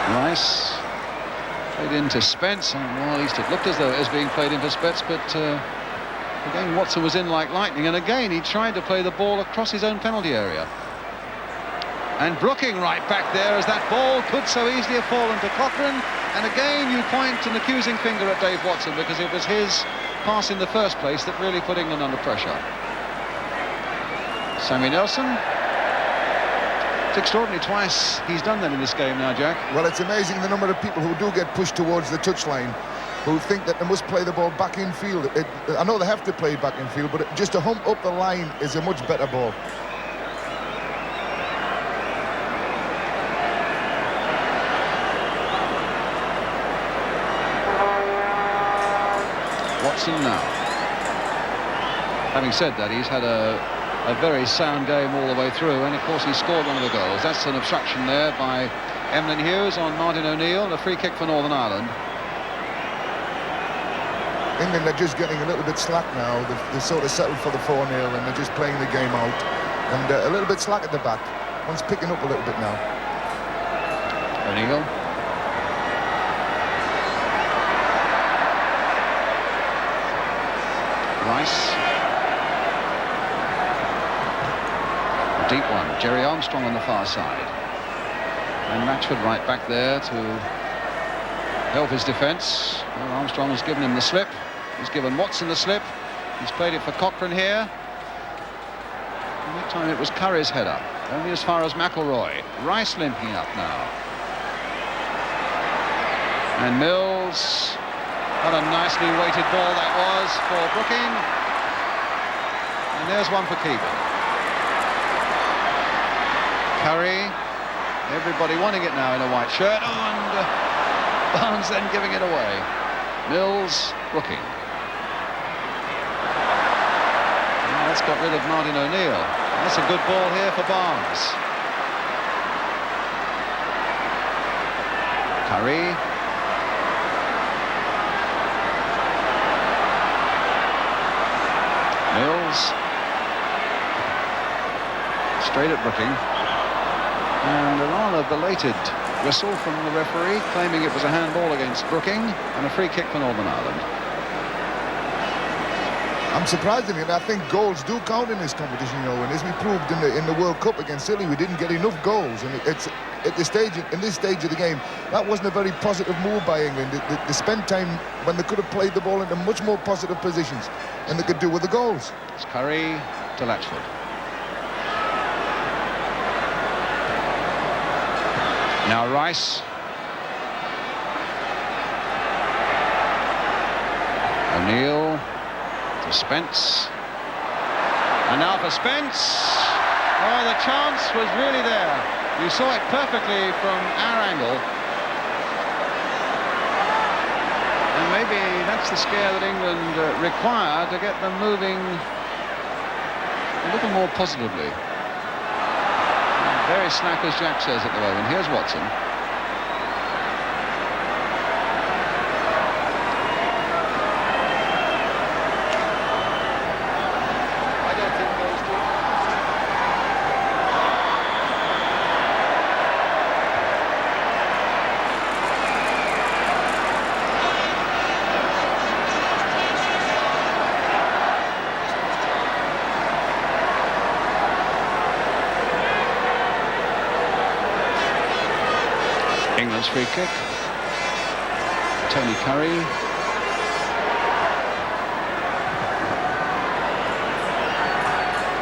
Rice played into Spence, and well, at least it looked as though it was being played into Spence, but again Watson was in like lightning, and again he tried to play the ball across his own penalty area. And Brooking right back there, as that ball could so easily have fallen to Cochrane, and again you point an accusing finger at Dave Watson, because it was his pass in the first place that really put England under pressure. Sammy Nelson. It's extraordinary, twice he's done that in this game now, Jack. Well, it's amazing the number of people who do get pushed towards the touchline, who think that they must play the ball back in field. I know they have to play back in field, but just to hump up the line is a much better ball. Watson now. Having said that, he's had a very sound game all the way through, and of course he scored one of the goals. That's an obstruction there by Hughes on Martin O'Neill, and a free kick for Northern Ireland. England are just getting a little bit slack now. They've sort of settled for the 4-0, and they're just playing the game out, and a little bit slack at the back. One's picking up a little bit now. O'Neill. Rice. A deep one. Jerry Armstrong on the far side. And Latchford right back there to help his defence. Well, Armstrong has given him the slip. He's given Watson the slip. He's played it for Cochrane here. And that time it was Currie's header. Only as far as McIlroy. Rice limping up now. And Mills. What a nicely weighted ball that was for Brooking. And there's one for Keegan. Currie. Everybody wanting it now in a white shirt. Oh, and Barnes then giving it away. Mills, Brooking. And that's got rid of Martin O'Neill. That's a good ball here for Barnes. Currie. Mills. Straight at Brooking. And a rather belated whistle from the referee, claiming it was a handball against Brooking, and a free kick for Northern Ireland. I'm surprisingly, and I think goals do count in this competition, you know, and as we proved in the World Cup against Italy, we didn't get enough goals, and it's at this stage, in this stage of the game, that wasn't a very positive move by England. They spent time when they could have played the ball into much more positive positions, and they could do with the goals. It's Currie to Latchford. Now Rice. O'Neill to Spence. And now for Spence. Oh, the chance was really there. You saw it perfectly from our angle. And maybe that's the scare that England require to get them moving a little more positively. Very slack, as Jack says at the moment. Here's Watson. England's free kick. Tony Currie.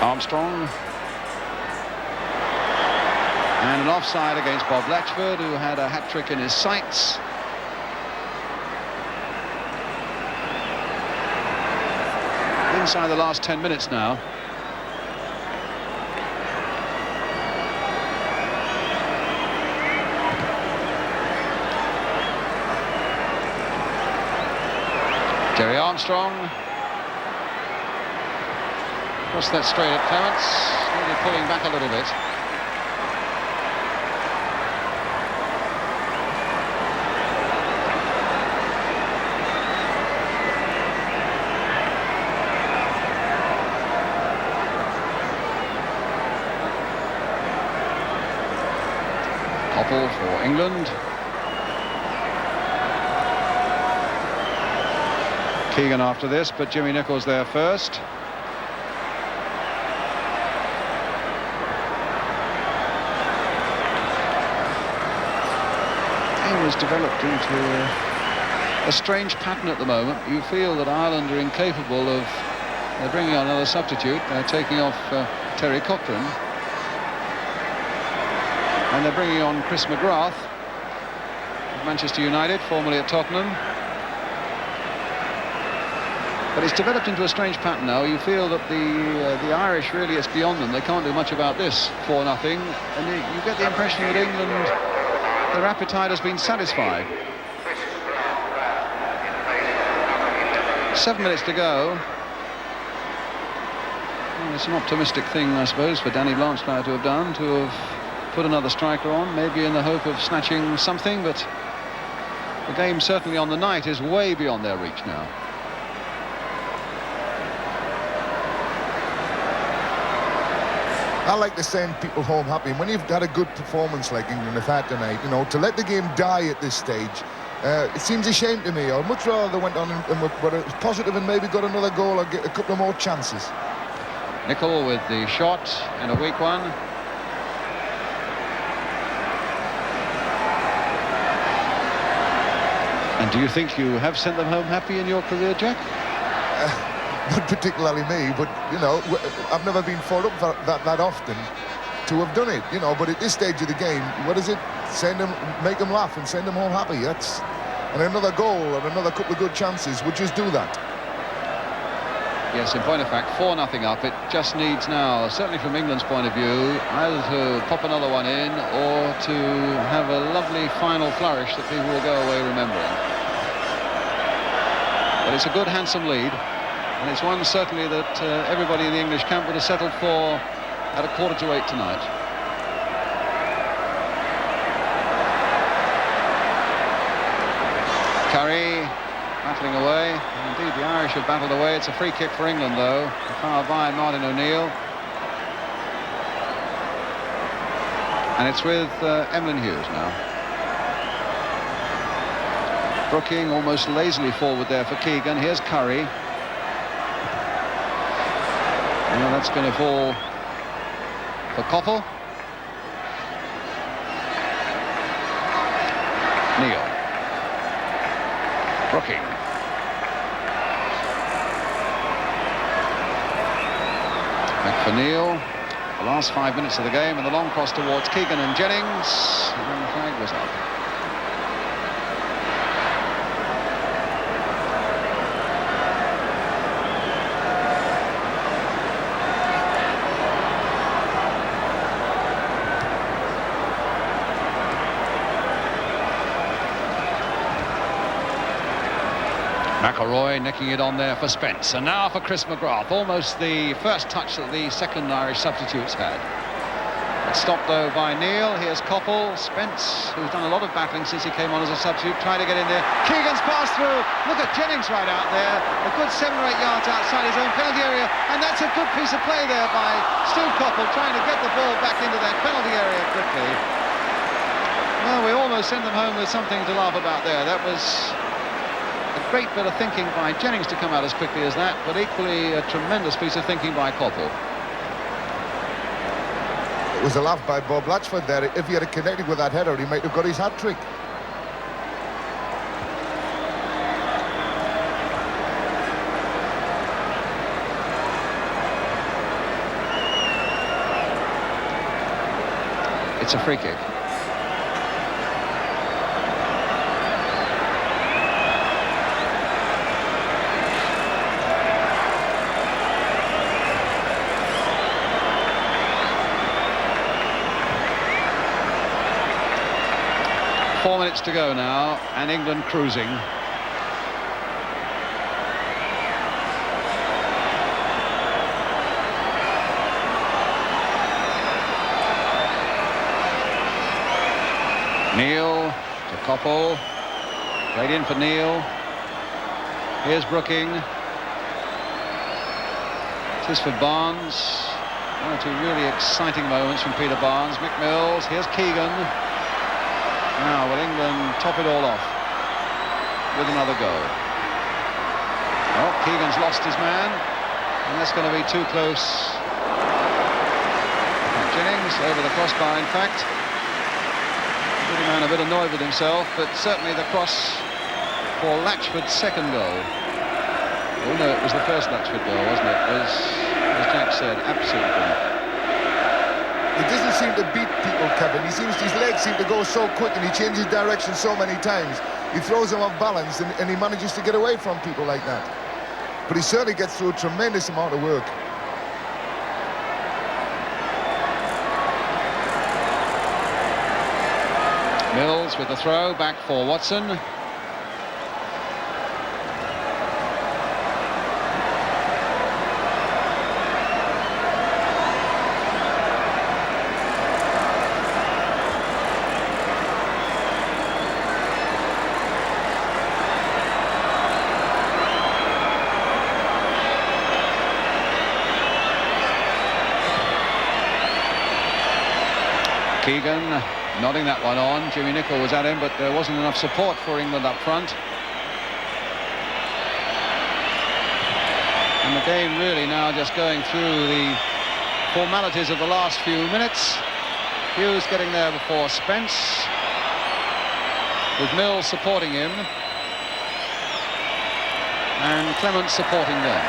Armstrong. And an offside against Bob Latchford, who had a hat-trick in his sights. Inside the last 10 minutes now. Jerry Armstrong. Crossed that straight at Clemence. Really pulling back a little bit. Coppell for England. Keegan after this, but Jimmy Nicholl's there first. Game has developed into a strange pattern at the moment. You feel that Ireland are incapable of... They're bringing on another substitute. They're taking off Terry Cochrane. And they're bringing on Chris McGrath of Manchester United, formerly at Tottenham. But it's developed into a strange pattern now. You feel that the Irish, really, it's beyond them. They can't do much about this 4-0. And you get the impression that England, their appetite has been satisfied. 7 minutes to go. Well, it's an optimistic thing, I suppose, for Danny Blanchflower to have done, to have put another striker on, maybe in the hope of snatching something, but the game certainly on the night is way beyond their reach now. I like to send people home happy. When you've had a good performance like England have had tonight, you know, to let the game die at this stage, it seems a shame to me. I'd much rather they went on and were positive and maybe got another goal or get a couple of more chances. Nicholl with the shot and a weak one. And do you think you have sent them home happy in your career, Jack? Not particularly me, but, you know, I've never been fought up for that often to have done it, you know, but at this stage of the game, what is it? Send them, make them laugh and send them home happy. That's, and another goal or another couple of good chances would just do that. Yes, in point of fact, 4-0 up. It just needs now, certainly from England's point of view, either to pop another one in or to have a lovely final flourish that people will go away remembering. But it's a good, handsome lead. And it's one certainly that everybody in the English camp would have settled for at 7:45 tonight. Currie battling away. Indeed, the Irish have battled away. It's a free kick for England, though. Far by Martin O'Neill. And it's with Emlyn Hughes now. Brooking almost lazily forward there for Keegan. Here's Currie. Well, that's going to fall for Coppell. Neal. Brooking. Back for Neal. The last 5 minutes of the game, and the long cross towards Keegan and Jennings. And the flag was up. McIlroy nicking it on there for Spence, and now for Chris McGrath, almost the first touch that the second Irish substitutes had. It's stopped though by Neal. Here's Coppell. Spence, who's done a lot of battling since he came on as a substitute, trying to get in there. Keegan's passed through. Look at Jennings right out there, a good 7 or 8 yards outside his own penalty area, and that's a good piece of play there by Steve Coppell, trying to get the ball back into that penalty area quickly. Well, we almost sent them home with something to laugh about there. That was a great bit of thinking by Jennings to come out as quickly as that, but equally a tremendous piece of thinking by Coppell. It was a laugh by Bob Latchford there. If he had connected with that header, he might have got his hat-trick. It's a free kick. Four minutes to go now, and England cruising. Neal to Coppell, played in for Neal. Here's Brooking. This is for Barnes. One or two really exciting moments from Peter Barnes. Mick Mills, here's Keegan. Now will England top it all off with another goal? Well, Keegan's lost his man, and that's going to be too close. Jennings over the crossbar, in fact. The man a bit annoyed with himself, but certainly the cross for Latchford's second goal. Oh no, it was the first Latchford goal, wasn't it? As Jack said, absolutely brilliant. He doesn't seem to beat people, Kevin. His legs seem to go so quick, and he changes direction so many times. He throws them off balance, and he manages to get away from people like that. But he certainly gets through a tremendous amount of work. Mills with the throw, back for Watson. Keegan nodding that one on. Jimmy Nicholl was at him, but there wasn't enough support for England up front. And the game really now just going through the formalities of the last few minutes. Hughes getting there before Spence, with Mills supporting him, and Clemence supporting them.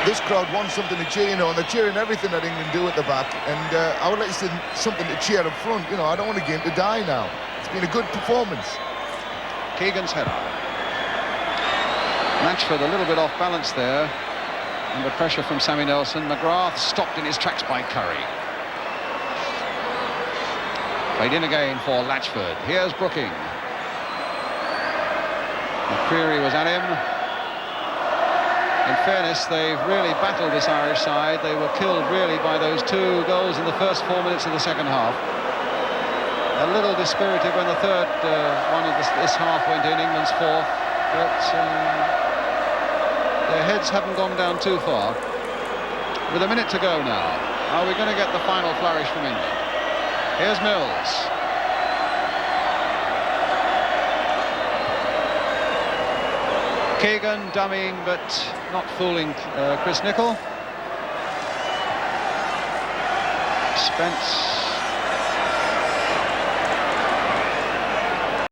This crowd wants something to cheer, you know, and they're cheering everything that England do at the back. And I would like to see something to cheer up front. You know, I don't want the game to die now. It's been a good performance. Keegan's header. Latchford a little bit off balance there, under pressure from Sammy Nelson. McGrath stopped in his tracks by Currie. Played in again for Latchford. Here's Brooking. McCreery was at him. In fairness, they've really battled this Irish side. They were killed really by those 2 goals in the first 4 minutes of the second half. A little dispirited when the third one of this half went in, England's fourth, but their heads haven't gone down too far. With a minute to go now, are we going to get the final flourish from England? Here's Mills. Keegan dummying, but not fooling Chris Nicholl. Spence